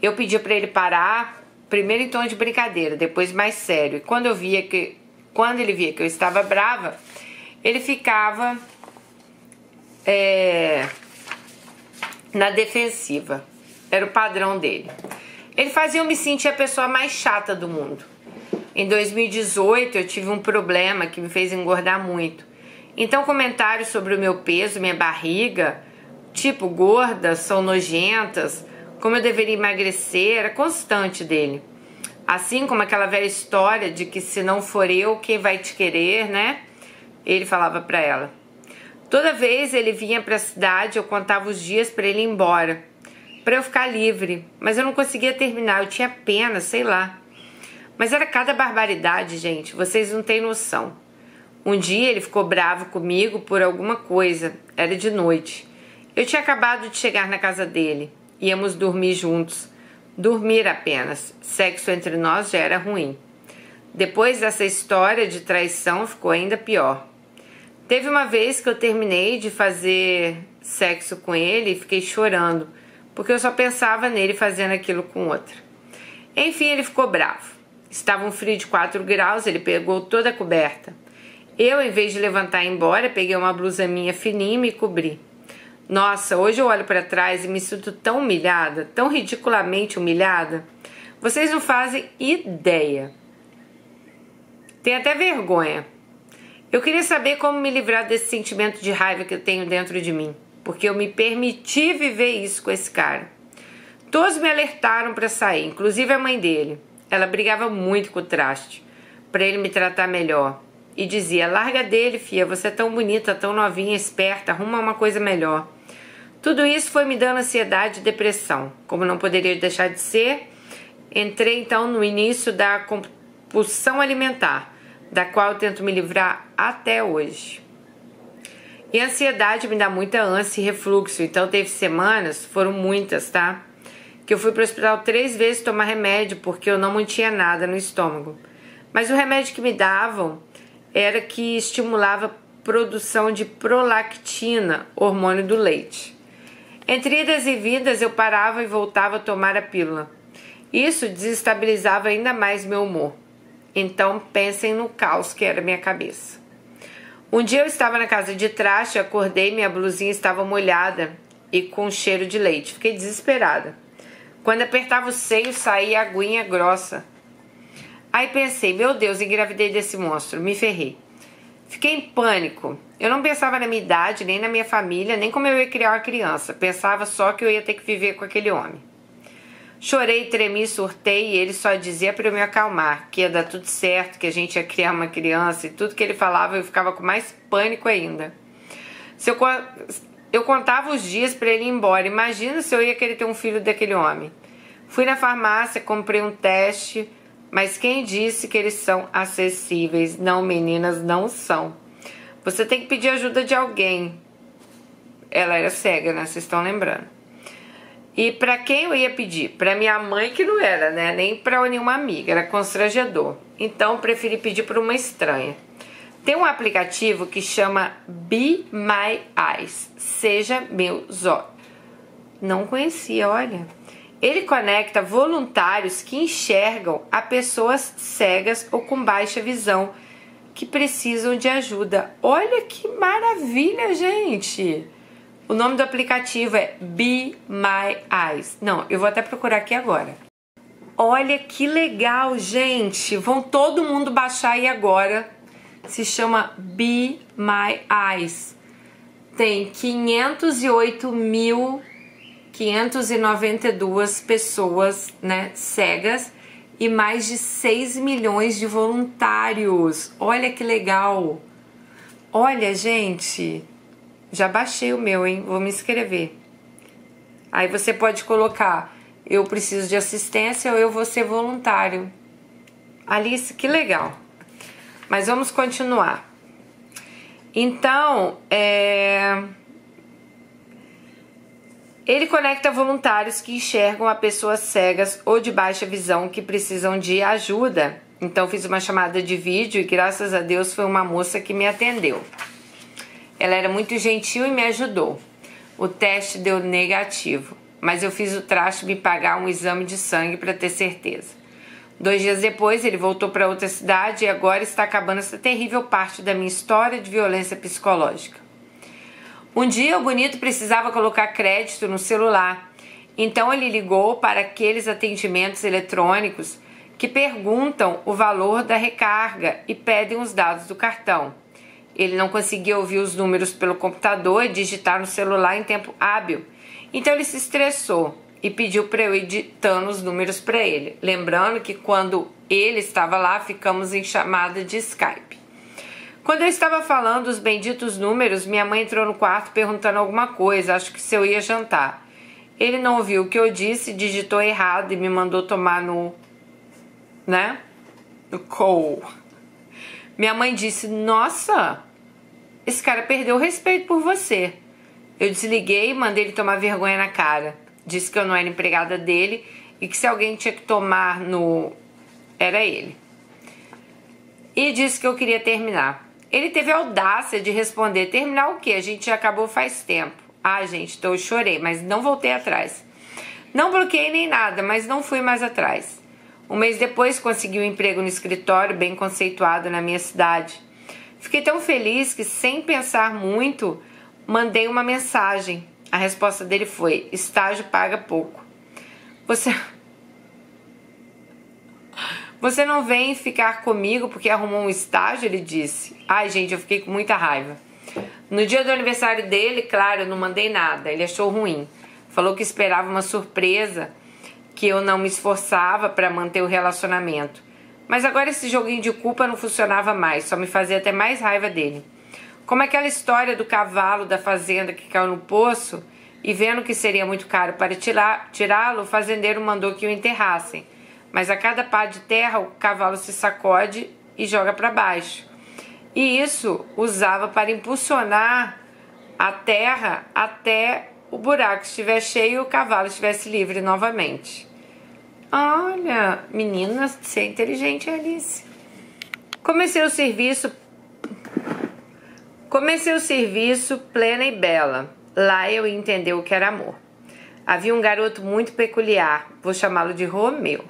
Eu pedia para ele parar, primeiro em tom de brincadeira, depois mais sério. E quando ele via que eu estava brava, ele ficava na defensiva. Era o padrão dele. Ele fazia eu me sentir a pessoa mais chata do mundo. Em 2018 eu tive um problema que me fez engordar muito. Então comentários sobre o meu peso, minha barriga, tipo gordas, são nojentas, como eu deveria emagrecer, era constante dele. Assim como aquela velha história de que se não for eu, quem vai te querer, né? Ele falava pra ela. Toda vez ele vinha pra cidade, eu contava os dias pra ele ir embora, pra eu ficar livre, mas eu não conseguia terminar, eu tinha pena, sei lá. Mas era cada barbaridade, gente, vocês não têm noção. Um dia ele ficou bravo comigo por alguma coisa, era de noite. Eu tinha acabado de chegar na casa dele, íamos dormir juntos. Dormir apenas, sexo entre nós já era ruim. Depois dessa história de traição ficou ainda pior. Teve uma vez que eu terminei de fazer sexo com ele e fiquei chorando, porque eu só pensava nele fazendo aquilo com outra. Enfim, ele ficou bravo. Estava um frio de 4 graus, ele pegou toda a coberta. Eu, em vez de levantar e ir embora, peguei uma blusa minha fininha e me cobri. Nossa, hoje eu olho para trás e me sinto tão humilhada, tão ridiculamente humilhada. Vocês não fazem ideia. Tenho até vergonha. Eu queria saber como me livrar desse sentimento de raiva que eu tenho dentro de mim, porque eu me permiti viver isso com esse cara. Todos me alertaram para sair, inclusive a mãe dele. Ela brigava muito com o traste, para ele me tratar melhor. E dizia, larga dele, fia, você é tão bonita, tão novinha, esperta, arruma uma coisa melhor. Tudo isso foi me dando ansiedade e depressão. Como não poderia deixar de ser, entrei então no início da compulsão alimentar, da qual eu tento me livrar até hoje. E a ansiedade me dá muita ânsia e refluxo, então teve semanas, foram muitas, tá? Que eu fui para o hospital 3 vezes tomar remédio, porque eu não mantinha nada no estômago. Mas o remédio que me davam era que estimulava a produção de prolactina, hormônio do leite. Entre idas e vindas eu parava e voltava a tomar a pílula. Isso desestabilizava ainda mais meu humor. Então pensem no caos que era minha cabeça. Um dia eu estava na casa de traste, acordei, minha blusinha estava molhada e com cheiro de leite. Fiquei desesperada. Quando apertava o seio saía aguinha grossa. Aí pensei, meu Deus, engravidei desse monstro, me ferrei. Fiquei em pânico. Eu não pensava na minha idade, nem na minha família, nem como eu ia criar uma criança. Pensava só que eu ia ter que viver com aquele homem. Chorei, tremi, surtei e ele só dizia para eu me acalmar, que ia dar tudo certo, que a gente ia criar uma criança e tudo que ele falava eu ficava com mais pânico ainda. Eu contava os dias para ele ir embora. Imagina se eu ia querer ter um filho daquele homem. Fui na farmácia, comprei um teste. Mas quem disse que eles são acessíveis? Não, meninas, não são. Você tem que pedir ajuda de alguém. Ela era cega, né? Vocês estão lembrando. E pra quem eu ia pedir? Pra minha mãe, que não era, né? Nem pra nenhuma amiga. Era constrangedor. Então, preferi pedir pra uma estranha. Tem um aplicativo que chama Be My Eyes. Seja meus olhos. Não conhecia, olha. Ele conecta voluntários que enxergam a pessoas cegas ou com baixa visão que precisam de ajuda. Olha que maravilha, gente! O nome do aplicativo é Be My Eyes. Não, eu vou até procurar aqui agora. Olha que legal, gente! Vão todo mundo baixar aí agora. Se chama Be My Eyes. Tem 592 pessoas, né, cegas e mais de 6 milhões de voluntários. Olha que legal. Olha, gente, já baixei o meu, hein? Vou me inscrever. Aí você pode colocar, eu preciso de assistência ou eu vou ser voluntário. Alice, que legal. Mas vamos continuar. Então, ele conecta voluntários que enxergam a pessoas cegas ou de baixa visão que precisam de ajuda. Então fiz uma chamada de vídeo e graças a Deus foi uma moça que me atendeu. Ela era muito gentil e me ajudou. O teste deu negativo, mas eu fiz o traste me pagar um exame de sangue para ter certeza. 2 dias depois ele voltou para outra cidade e agora está acabando essa terrível parte da minha história de violência psicológica. Um dia o bonito precisava colocar crédito no celular, então ele ligou para aqueles atendimentos eletrônicos que perguntam o valor da recarga e pedem os dados do cartão. Ele não conseguia ouvir os números pelo computador e digitar no celular em tempo hábil. Então ele se estressou e pediu para eu ir digitando os números para ele. Lembrando que quando ele estava lá, ficamos em chamada de Skype. Quando eu estava falando os benditos números, minha mãe entrou no quarto perguntando alguma coisa, acho que se eu ia jantar. Ele não ouviu o que eu disse, digitou errado e me mandou tomar no call. Minha mãe disse, nossa, esse cara perdeu o respeito por você. Eu desliguei e mandei ele tomar vergonha na cara. Disse que eu não era empregada dele e que se alguém tinha que tomar era ele. E disse que eu queria terminar. Ele teve a audácia de responder, terminar o quê? A gente já acabou faz tempo. Ah, gente, então eu chorei, mas não voltei atrás. Não bloqueei nem nada, mas não fui mais atrás. Um mês depois consegui um emprego no escritório bem conceituado na minha cidade. Fiquei tão feliz que, sem pensar muito, mandei uma mensagem. A resposta dele foi, estágio paga pouco. Você não vem ficar comigo porque arrumou um estágio? Ele disse. Ai, gente, eu fiquei com muita raiva. No dia do aniversário dele, claro, eu não mandei nada. Ele achou ruim. Falou que esperava uma surpresa, que eu não me esforçava para manter o relacionamento. Mas agora esse joguinho de culpa não funcionava mais, só me fazia até mais raiva dele. Como aquela história do cavalo da fazenda que caiu no poço e vendo que seria muito caro para tirá-lo, o fazendeiro mandou que o enterrassem. Mas a cada pá de terra o cavalo se sacode e joga para baixo. E isso usava para impulsionar a terra até o buraco estiver cheio e o cavalo estivesse livre novamente. Olha, menina, você é inteligente, Alice. Comecei o serviço plena e bela. Lá eu ia entender o que era amor. Havia um garoto muito peculiar, vou chamá-lo de Romeu.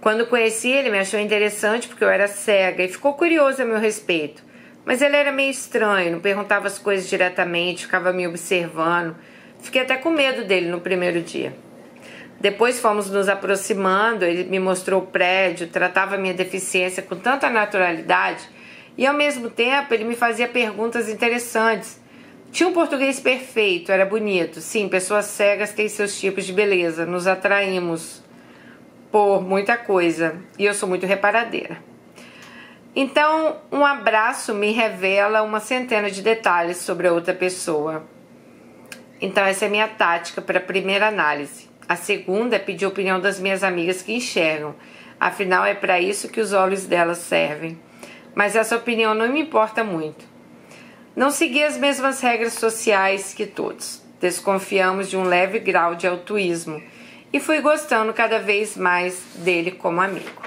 Quando conheci ele, me achou interessante porque eu era cega e ficou curioso a meu respeito. Mas ele era meio estranho, não perguntava as coisas diretamente, ficava me observando. Fiquei até com medo dele no primeiro dia. Depois fomos nos aproximando, ele me mostrou o prédio, tratava minha deficiência com tanta naturalidade e ao mesmo tempo ele me fazia perguntas interessantes. Tinha um português perfeito, era bonito. Sim, pessoas cegas têm seus tipos de beleza, nos atraímos por muita coisa e eu sou muito reparadeira. Então, um abraço me revela uma centena de detalhes sobre a outra pessoa. Então, essa é a minha tática para a primeira análise. A segunda é pedir a opinião das minhas amigas que enxergam. Afinal, é para isso que os olhos delas servem. Mas essa opinião não me importa muito. Não segui as mesmas regras sociais que todos. Desconfiamos de um leve grau de altruísmo e fui gostando cada vez mais dele como amigo.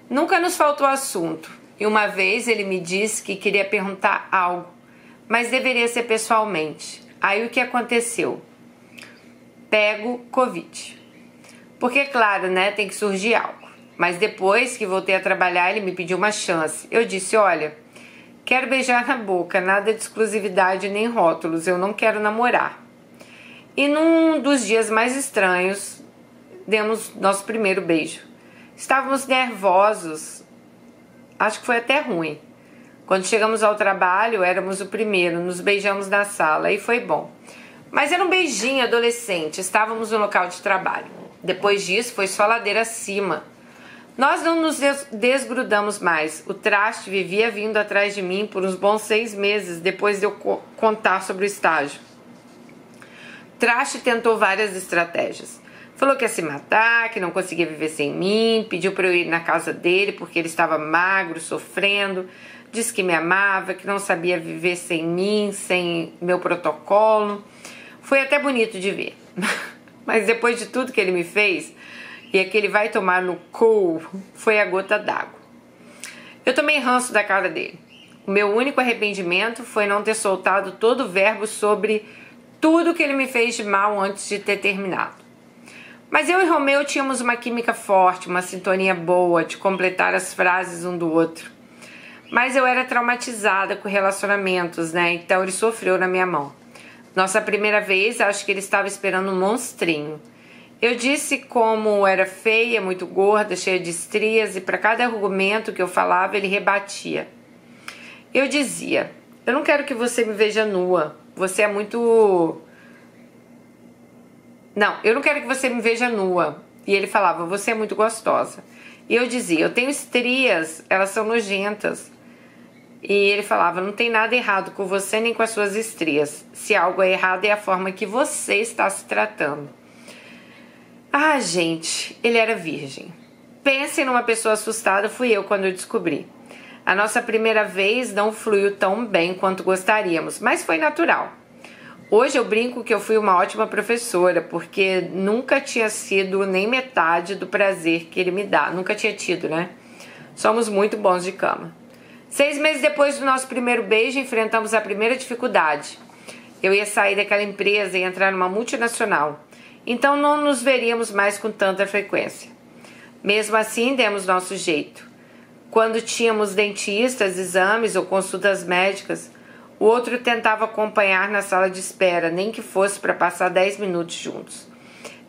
Nunca nos faltou assunto e uma vez ele me disse que queria perguntar algo, mas deveria ser pessoalmente. Aí o que aconteceu? Pego Covid. Porque, claro, né, tem que surgir algo. Mas depois que voltei a trabalhar, ele me pediu uma chance. Eu disse, olha, quero beijar na boca, nada de exclusividade nem rótulos, eu não quero namorar. E num dos dias mais estranhos, demos nosso primeiro beijo. Estávamos nervosos, acho que foi até ruim. Quando chegamos ao trabalho, éramos o primeiro, nos beijamos na sala e foi bom. Mas era um beijinho adolescente, estávamos no local de trabalho. Depois disso, foi só ladeira acima. Nós não nos desgrudamos mais. O traste vivia vindo atrás de mim por uns bons 6 meses depois de eu contar sobre o estágio. Traste tentou várias estratégias. Falou que ia se matar, que não conseguia viver sem mim, pediu para eu ir na casa dele porque ele estava magro, sofrendo, disse que me amava, que não sabia viver sem mim, sem meu protocolo. Foi até bonito de ver. Mas depois de tudo que ele me fez, e aquele vai tomar no cu, foi a gota d'água. Eu tomei ranço da cara dele. O meu único arrependimento foi não ter soltado todo o verbo sobre tudo que ele me fez de mal antes de ter terminado. Mas eu e Romeu tínhamos uma química forte, uma sintonia boa de completar as frases um do outro. Mas eu era traumatizada com relacionamentos, né? Então ele sofreu na minha mão. Nossa primeira vez, acho que ele estava esperando um monstrinho. Eu disse como era feia, muito gorda, cheia de estrias, e para cada argumento que eu falava, ele rebatia. Eu dizia: eu não quero que você me veja nua, você é muito... Não, eu não quero que você me veja nua. E ele falava: você é muito gostosa. E eu dizia: eu tenho estrias, elas são nojentas. E ele falava: não tem nada errado com você nem com as suas estrias. Se algo é errado é a forma que você está se tratando. Ah, gente, ele era virgem. Pensem numa pessoa assustada, fui eu quando eu descobri. A nossa primeira vez não fluiu tão bem quanto gostaríamos, mas foi natural. Hoje eu brinco que eu fui uma ótima professora, porque nunca tinha sido nem metade do prazer que ele me dá. Nunca tinha tido, né? Somos muito bons de cama. 6 meses depois do nosso primeiro beijo, enfrentamos a primeira dificuldade. Eu ia sair daquela empresa e entrar numa multinacional. Então não nos veríamos mais com tanta frequência. Mesmo assim, demos nosso jeito. Quando tínhamos dentistas, exames ou consultas médicas, o outro tentava acompanhar na sala de espera, nem que fosse para passar 10 minutos juntos.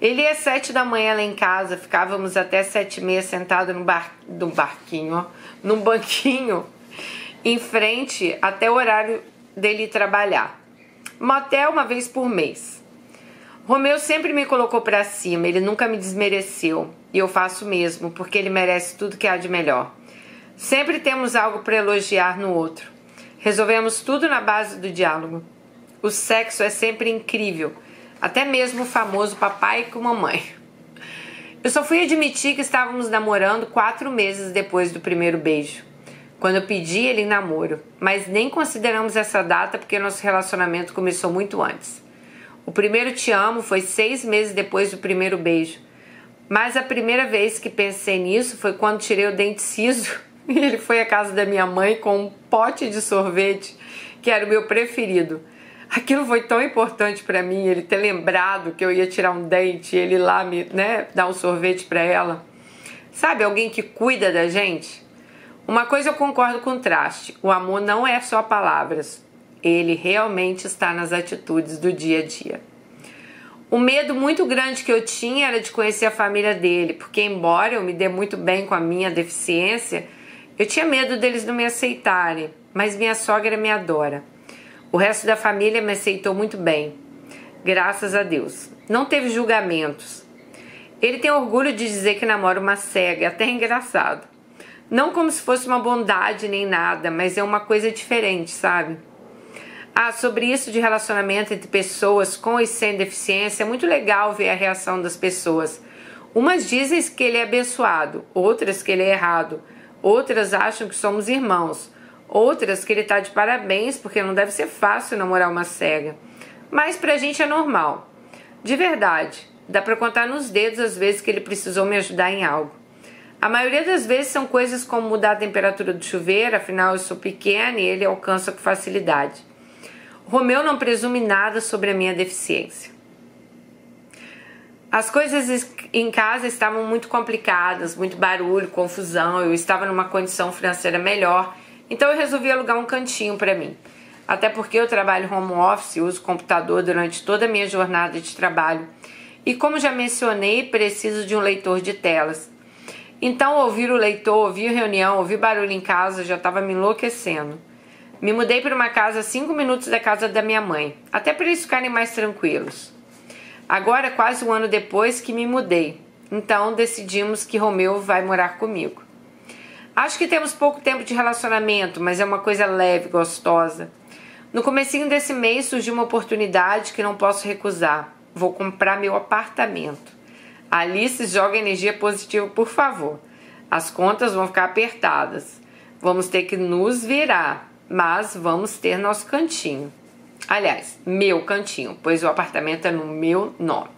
Ele ia às 7 da manhã lá em casa, ficávamos até 7h30 sentados num banquinho, em frente até o horário dele ir trabalhar. Motel uma vez por mês. Romeu sempre me colocou para cima, ele nunca me desmereceu, e eu faço o mesmo, porque ele merece tudo que há de melhor. Sempre temos algo para elogiar no outro. Resolvemos tudo na base do diálogo. O sexo é sempre incrível, até mesmo o famoso papai com mamãe. Eu só fui admitir que estávamos namorando 4 meses depois do primeiro beijo, quando eu pedi ele em namoro, mas nem consideramos essa data porque nosso relacionamento começou muito antes. O primeiro te amo foi 6 meses depois do primeiro beijo, mas a primeira vez que pensei nisso foi quando tirei o dente ciso e ele foi à casa da minha mãe com um pote de sorvete, que era o meu preferido. Aquilo foi tão importante para mim, ele ter lembrado que eu ia tirar um dente e ele lá me, dar um sorvete para ela. Sabe, alguém que cuida da gente? Uma coisa eu concordo com o Traste, o amor não é só palavras, ele realmente está nas atitudes do dia a dia. O medo muito grande que eu tinha era de conhecer a família dele, porque embora eu me dê muito bem com a minha deficiência, eu tinha medo deles não me aceitarem, mas minha sogra me adora. O resto da família me aceitou muito bem, graças a Deus. Não teve julgamentos. Ele tem orgulho de dizer que namora uma cega, é até engraçado. Não como se fosse uma bondade nem nada, mas é uma coisa diferente, sabe? Ah, sobre isso de relacionamento entre pessoas com e sem deficiência, é muito legal ver a reação das pessoas. Umas dizem que ele é abençoado, outras que ele é errado, outras acham que somos irmãos, outras que ele está de parabéns porque não deve ser fácil namorar uma cega. Mas pra gente é normal. De verdade, dá pra contar nos dedos as vezes que ele precisou me ajudar em algo. A maioria das vezes são coisas como mudar a temperatura do chuveiro, afinal eu sou pequena e ele alcança com facilidade. Romeu não presume nada sobre a minha deficiência. As coisas em casa estavam muito complicadas, muito barulho, confusão, eu estava numa condição financeira melhor, então eu resolvi alugar um cantinho para mim. Até porque eu trabalho home office, uso computador durante toda a minha jornada de trabalho. E como já mencionei, preciso de um leitor de telas. Então ouvir o leitor, ouvir reunião, ouvir barulho em casa já estava me enlouquecendo. Me mudei para uma casa a 5 minutos da casa da minha mãe, até para eles ficarem mais tranquilos. Agora é quase 1 ano depois que me mudei, então decidimos que Romeu vai morar comigo. Acho que temos pouco tempo de relacionamento, mas é uma coisa leve, gostosa. No comecinho desse mês surgiu uma oportunidade que não posso recusar. Vou comprar meu apartamento. Alice, joga energia positiva, por favor. As contas vão ficar apertadas. Vamos ter que nos virar, mas vamos ter nosso cantinho. Aliás, meu cantinho, pois o apartamento é no meu nome.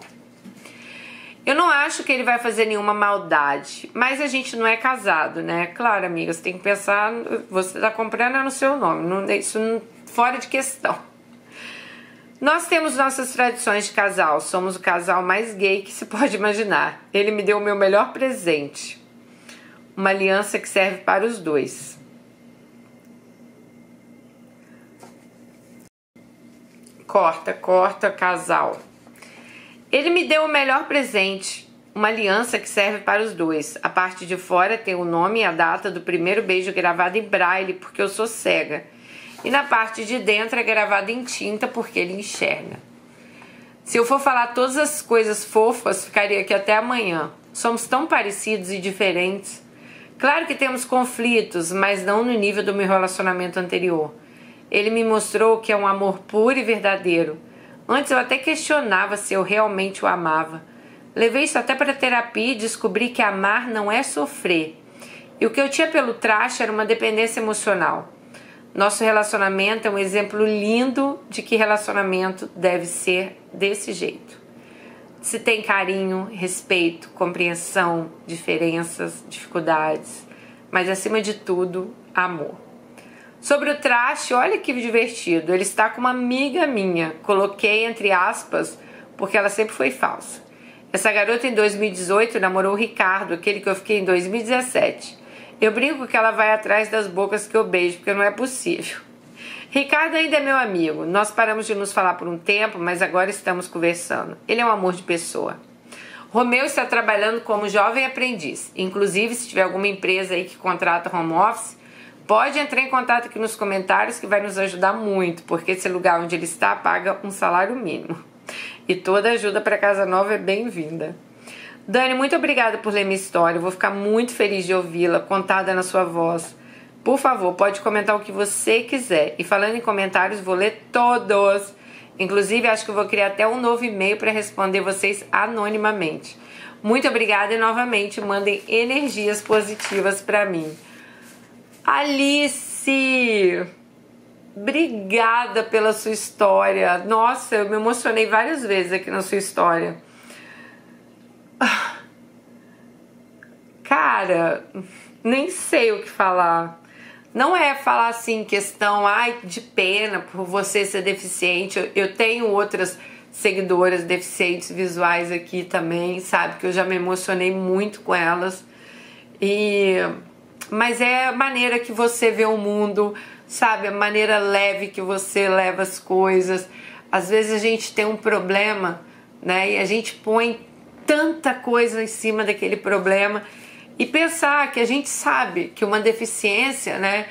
Eu não acho que ele vai fazer nenhuma maldade, mas a gente não é casado, né? Claro, amiga, você tem que pensar, você está comprando no seu nome, não, isso não, fora de questão. Nós temos nossas tradições de casal, somos o casal mais gay que se pode imaginar. Ele me deu o meu melhor presente, uma aliança que serve para os dois. Corta, casal. Ele me deu o melhor presente, uma aliança que serve para os dois. A parte de fora tem o nome e a data do primeiro beijo gravado em braille, porque eu sou cega. E na parte de dentro é gravado em tinta, porque ele enxerga. Se eu for falar todas as coisas fofas, ficaria aqui até amanhã. Somos tão parecidos e diferentes. Claro que temos conflitos, mas não no nível do meu relacionamento anterior. Ele me mostrou que é um amor puro e verdadeiro. Antes eu até questionava se eu realmente o amava. Levei isso até para terapia e descobri que amar não é sofrer. E o que eu tinha pelo traste era uma dependência emocional. Nosso relacionamento é um exemplo lindo de que relacionamento deve ser desse jeito. Se tem carinho, respeito, compreensão, diferenças, dificuldades, mas acima de tudo, amor. Sobre o traste, olha que divertido, ele está com uma amiga minha, coloquei entre aspas, porque ela sempre foi falsa. Essa garota em 2018 namorou o Ricardo, aquele que eu fiquei em 2017. Eu brinco que ela vai atrás das bocas que eu beijo, porque não é possível. Ricardo ainda é meu amigo. Nós paramos de nos falar por um tempo, mas agora estamos conversando. Ele é um amor de pessoa. Romeu está trabalhando como jovem aprendiz. Inclusive, se tiver alguma empresa aí que contrata home office, pode entrar em contato aqui nos comentários que vai nos ajudar muito, porque esse lugar onde ele está paga um salário mínimo. E toda ajuda para casa nova é bem-vinda. Dani, muito obrigada por ler minha história. Eu vou ficar muito feliz de ouvi-la, contada na sua voz. Por favor, pode comentar o que você quiser. E falando em comentários, vou ler todos. Inclusive, acho que eu vou criar até um novo e-mail para responder vocês anonimamente. Muito obrigada e, novamente, mandem energias positivas para mim. Alice! Obrigada pela sua história. Nossa, eu me emocionei várias vezes aqui na sua história. Cara, nem sei o que falar. Não é falar assim, questão de pena por você ser deficiente. Eu tenho outras seguidoras deficientes visuais aqui também, sabe? Que eu já me emocionei muito com elas. Mas é a maneira que você vê o mundo, sabe? A maneira leve que você leva as coisas. Às vezes a gente tem um problema, né? E a gente põe tanta coisa em cima daquele problema. E pensar que a gente sabe que uma deficiência, né,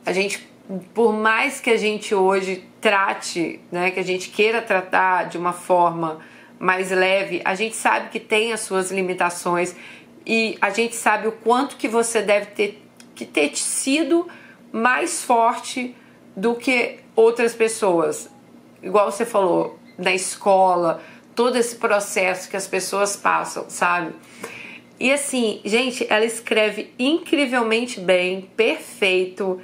a gente, por mais que a gente hoje trate, né, que a gente queira tratar de uma forma mais leve, a gente sabe que tem as suas limitações e a gente sabe o quanto que você deve ter sido mais forte do que outras pessoas. Igual você falou, na escola, todo esse processo que as pessoas passam, sabe? E assim, gente, ela escreve incrivelmente bem, perfeito.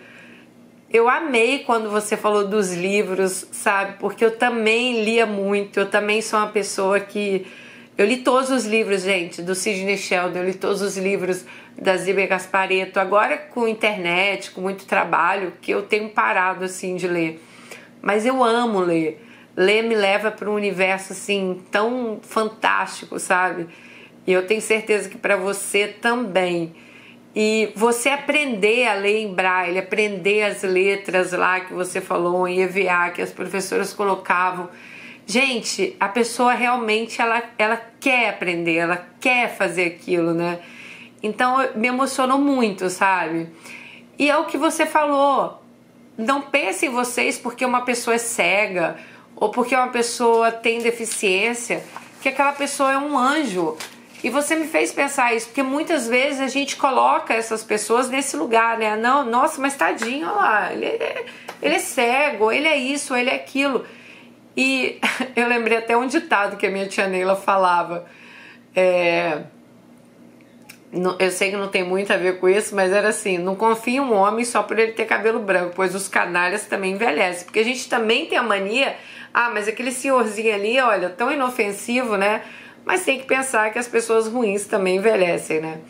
Eu amei quando você falou dos livros, sabe? Porque eu também lia muito, eu também sou uma pessoa que... Eu li todos os livros, gente, do Sidney Sheldon, eu li todos os livros da Zíbia Gasparetto. Agora com internet, com muito trabalho, que eu tenho parado, assim, de ler. Mas eu amo ler. Ler me leva para um universo, assim, tão fantástico, sabe? E eu tenho certeza que para você também. E você aprender a ler em braille, aprender as letras lá que você falou em EVA, que as professoras colocavam. Gente, a pessoa realmente, ela quer aprender, ela quer fazer aquilo, né? Então, me emocionou muito, sabe? E é o que você falou. Não pense em vocês porque uma pessoa é cega ou porque uma pessoa tem deficiência, que aquela pessoa é um anjo. E você me fez pensar isso, porque muitas vezes a gente coloca essas pessoas nesse lugar, né? Não, nossa, mas tadinho, olha lá, ele é cego, ele é isso, ele é aquilo. E eu lembrei até um ditado que a minha tia Neila falava. Eu sei que não tem muito a ver com isso, mas era assim: não confie em um homem só por ele ter cabelo branco, pois os canalhas também envelhecem. Porque a gente também tem a mania, mas aquele senhorzinho ali, olha, tão inofensivo, né? Mas tem que pensar que as pessoas ruins também envelhecem, né?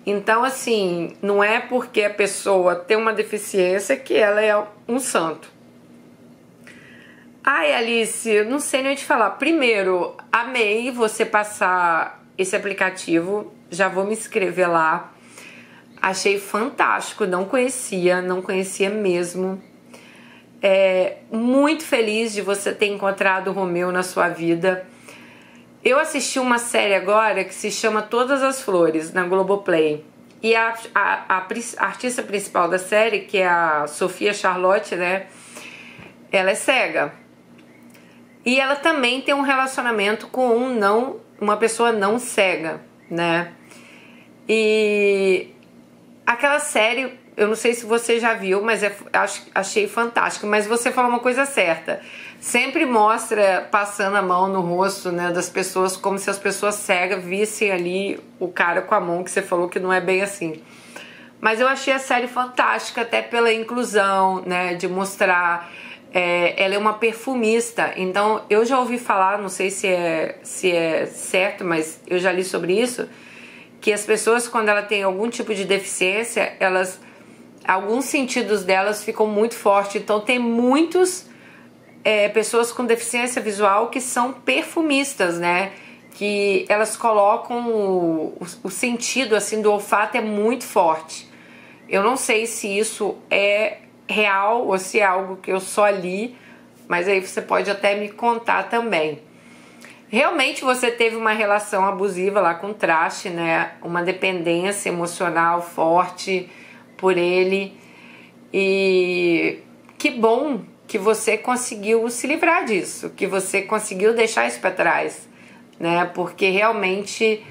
Então, assim, não é porque a pessoa tem uma deficiência que ela é um santo. Ai, Alice, não sei nem o que te falar. Primeiro, amei você passar esse aplicativo. Já vou me inscrever lá. Achei fantástico, não conhecia mesmo. Muito feliz de você ter encontrado o Romeu na sua vida. Eu assisti uma série agora que se chama Todas as Flores, na Globoplay. E a artista principal da série, que é a Sofia Charlotte, né? Ela é cega. E ela também tem um relacionamento com uma pessoa não cega, né? E aquela série, eu não sei se você já viu, mas achei fantástico. Mas você falou uma coisa certa. Sempre mostra passando a mão no rosto, né, das pessoas, como se as pessoas cegas vissem ali o cara com a mão, que você falou que não é bem assim. Mas eu achei a série fantástica, até pela inclusão, né, de mostrar... ela é uma perfumista, então eu já ouvi falar, não sei se é certo, mas eu já li sobre isso, que as pessoas, quando ela tem algum tipo de deficiência, alguns sentidos delas ficam muito fortes. Então tem muitos pessoas com deficiência visual que são perfumistas, né? Que elas colocam o sentido assim do olfato é muito forte. Eu não sei se isso é real ou se é algo que eu só li, mas aí você pode até me contar também. Realmente você teve uma relação abusiva lá com o Trash, né? Uma dependência emocional forte por ele. E que bom que você conseguiu se livrar disso, que você conseguiu deixar isso para trás, né? Porque realmente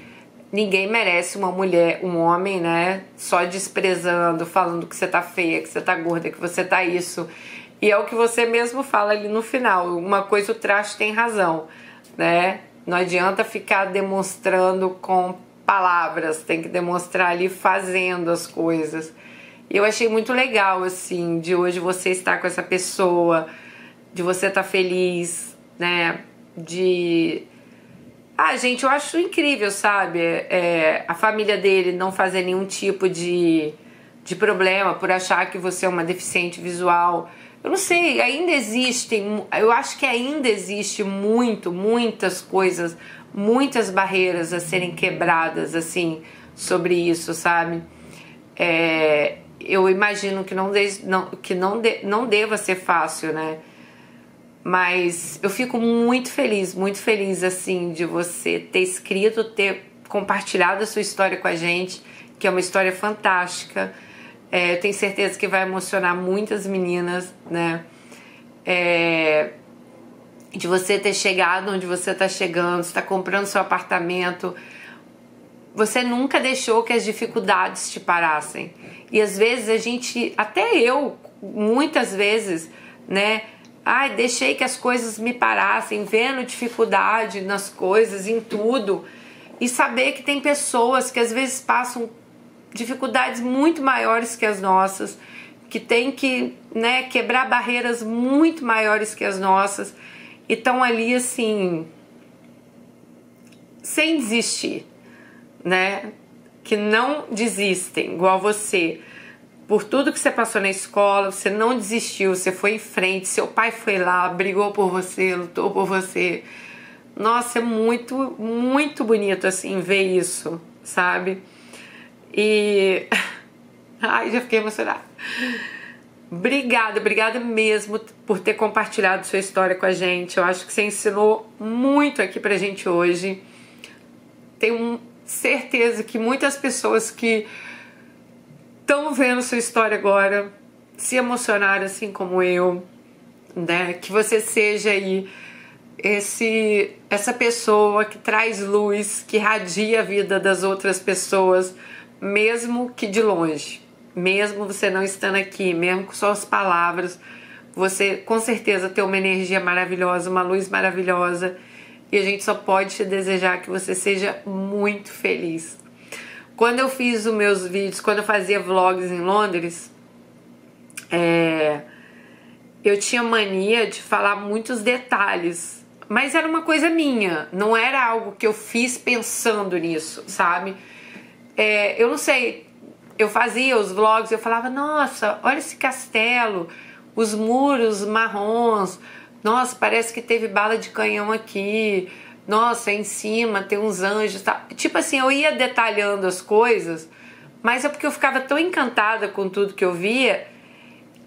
ninguém merece uma mulher, um homem, né? Só desprezando, falando que você tá feia, que você tá gorda, que você tá isso. E é o que você mesmo fala ali no final. Uma coisa, o Trash tem razão, né? Não adianta ficar demonstrando com palavras, tem que demonstrar ali fazendo as coisas. E eu achei muito legal, assim, de hoje você estar com essa pessoa, de você estar feliz, né? Gente, eu acho incrível, sabe? A família dele não fazer nenhum tipo de problema por achar que você é uma deficiente visual. Eu não sei, ainda existem, eu acho que ainda existe muitas coisas, muitas barreiras a serem quebradas, assim, sobre isso, sabe? Eu imagino que não deva ser fácil, né? Mas eu fico muito feliz, assim, de você ter escrito, ter compartilhado a sua história com a gente, que é uma história fantástica. Eu tenho certeza que vai emocionar muitas meninas, né? De você ter chegado onde você está chegando, você está comprando seu apartamento. Você nunca deixou que as dificuldades te parassem. E às vezes até eu, muitas vezes, né? Deixei que as coisas me parassem, vendo dificuldade nas coisas, em tudo. E saber que tem pessoas que às vezes passam dificuldades muito maiores que as nossas, que tem que, né, quebrar barreiras muito maiores que as nossas, e estão ali assim, sem desistir, né? Que não desistem, igual você. Por tudo que você passou na escola, você não desistiu, você foi em frente, seu pai foi lá, brigou por você, lutou por você. Nossa, é muito, muito bonito assim ver isso, sabe? E... já fiquei emocionada. Obrigada mesmo por ter compartilhado sua história com a gente. Eu acho que você ensinou muito aqui pra gente hoje. Tenho certeza que muitas pessoas que estão vendo sua história agora se emocionaram assim como eu, né? Que você seja aí essa pessoa que traz luz, que irradia a vida das outras pessoas, mesmo que de longe, mesmo você não estando aqui, mesmo com suas palavras, você com certeza tem uma energia maravilhosa, uma luz maravilhosa, e a gente só pode te desejar que você seja muito feliz. Quando eu fiz os meus vídeos, quando eu fazia vlogs em Londres, eu tinha mania de falar muitos detalhes, mas era uma coisa minha, não era algo que eu fiz pensando nisso, sabe? Eu não sei, eu fazia os vlogs, eu falava, nossa, olha esse castelo, os muros marrons, nossa, parece que teve bala de canhão aqui, nossa, em cima tem uns anjos, tá? Tipo assim, eu ia detalhando as coisas, mas é porque eu ficava tão encantada com tudo que eu via,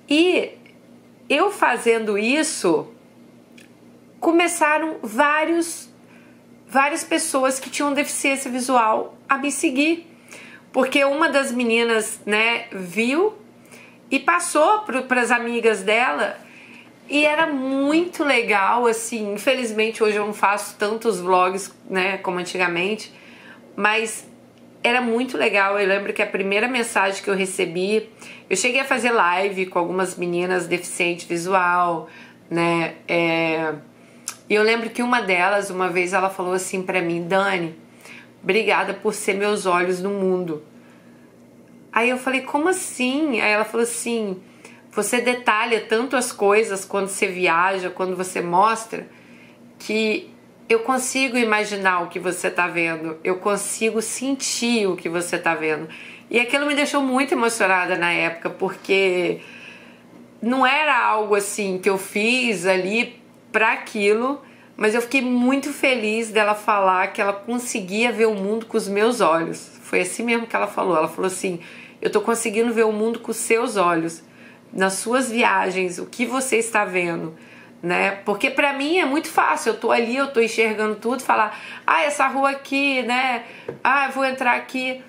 e eu fazendo isso, começaram vários várias pessoas que tinham deficiência visual a me seguir. Porque uma das meninas, né, viu e passou para as amigas dela, e era muito legal, assim. Infelizmente hoje eu não faço tantos vlogs, né, como antigamente, mas era muito legal. Eu lembro que a primeira mensagem que eu recebi, eu cheguei a fazer live com algumas meninas deficiente visual, né, e eu lembro que uma delas, uma vez ela falou assim pra mim: Dani, obrigada por ser meus olhos no mundo. Aí eu falei: como assim? Aí ela falou assim: você detalha tanto as coisas quando você viaja, quando você mostra, que eu consigo imaginar o que você tá vendo, eu consigo sentir o que você tá vendo. E aquilo me deixou muito emocionada na época, porque não era algo assim que eu fiz ali para aquilo, mas eu fiquei muito feliz dela falar que ela conseguia ver o mundo com os meus olhos. Foi assim mesmo que ela falou. Ela falou assim: eu tô conseguindo ver o mundo com os seus olhos, nas suas viagens, o que você está vendo, né? Porque pra mim é muito fácil, eu tô ali, eu tô enxergando tudo, falar: ah, essa rua aqui, né? Ah, eu vou entrar aqui.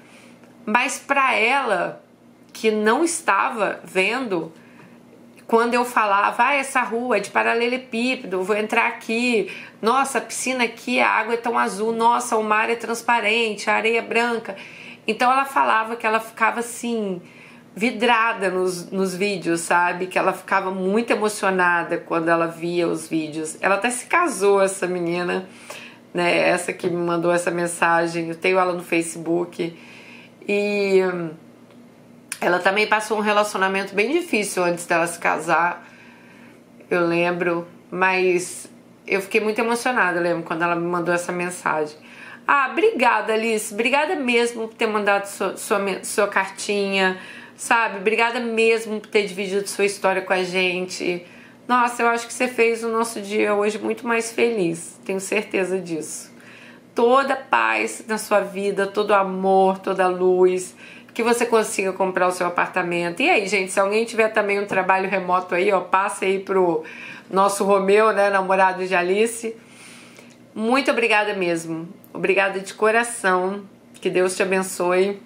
Mas pra ela, que não estava vendo, quando eu falava: ah, essa rua é de paralelepípedo, eu vou entrar aqui, nossa, a piscina aqui, a água é tão azul, nossa, o mar é transparente, a areia é branca. Então ela falava que ela ficava assim, vidrada nos vídeos, sabe? Que ela ficava muito emocionada quando ela via os vídeos. Ela até se casou, essa menina, né? Essa que me mandou essa mensagem, eu tenho ela no Facebook. E ela também passou um relacionamento bem difícil antes dela se casar, eu lembro, mas eu fiquei muito emocionada, eu lembro, quando ela me mandou essa mensagem. Ah, obrigada, Alice, obrigada mesmo por ter mandado sua cartinha, sabe? Obrigada mesmo por ter dividido sua história com a gente. Nossa, eu acho que você fez o nosso dia hoje muito mais feliz, tenho certeza disso. Toda paz na sua vida, todo amor, toda luz, que você consiga comprar o seu apartamento. E aí, gente, se alguém tiver também um trabalho remoto aí, ó, passe aí pro nosso Romeu, né, namorado de Alice. Muito obrigada mesmo. Obrigada de coração. Que Deus te abençoe.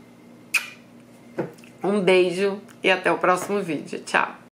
Um beijo e até o próximo vídeo. Tchau.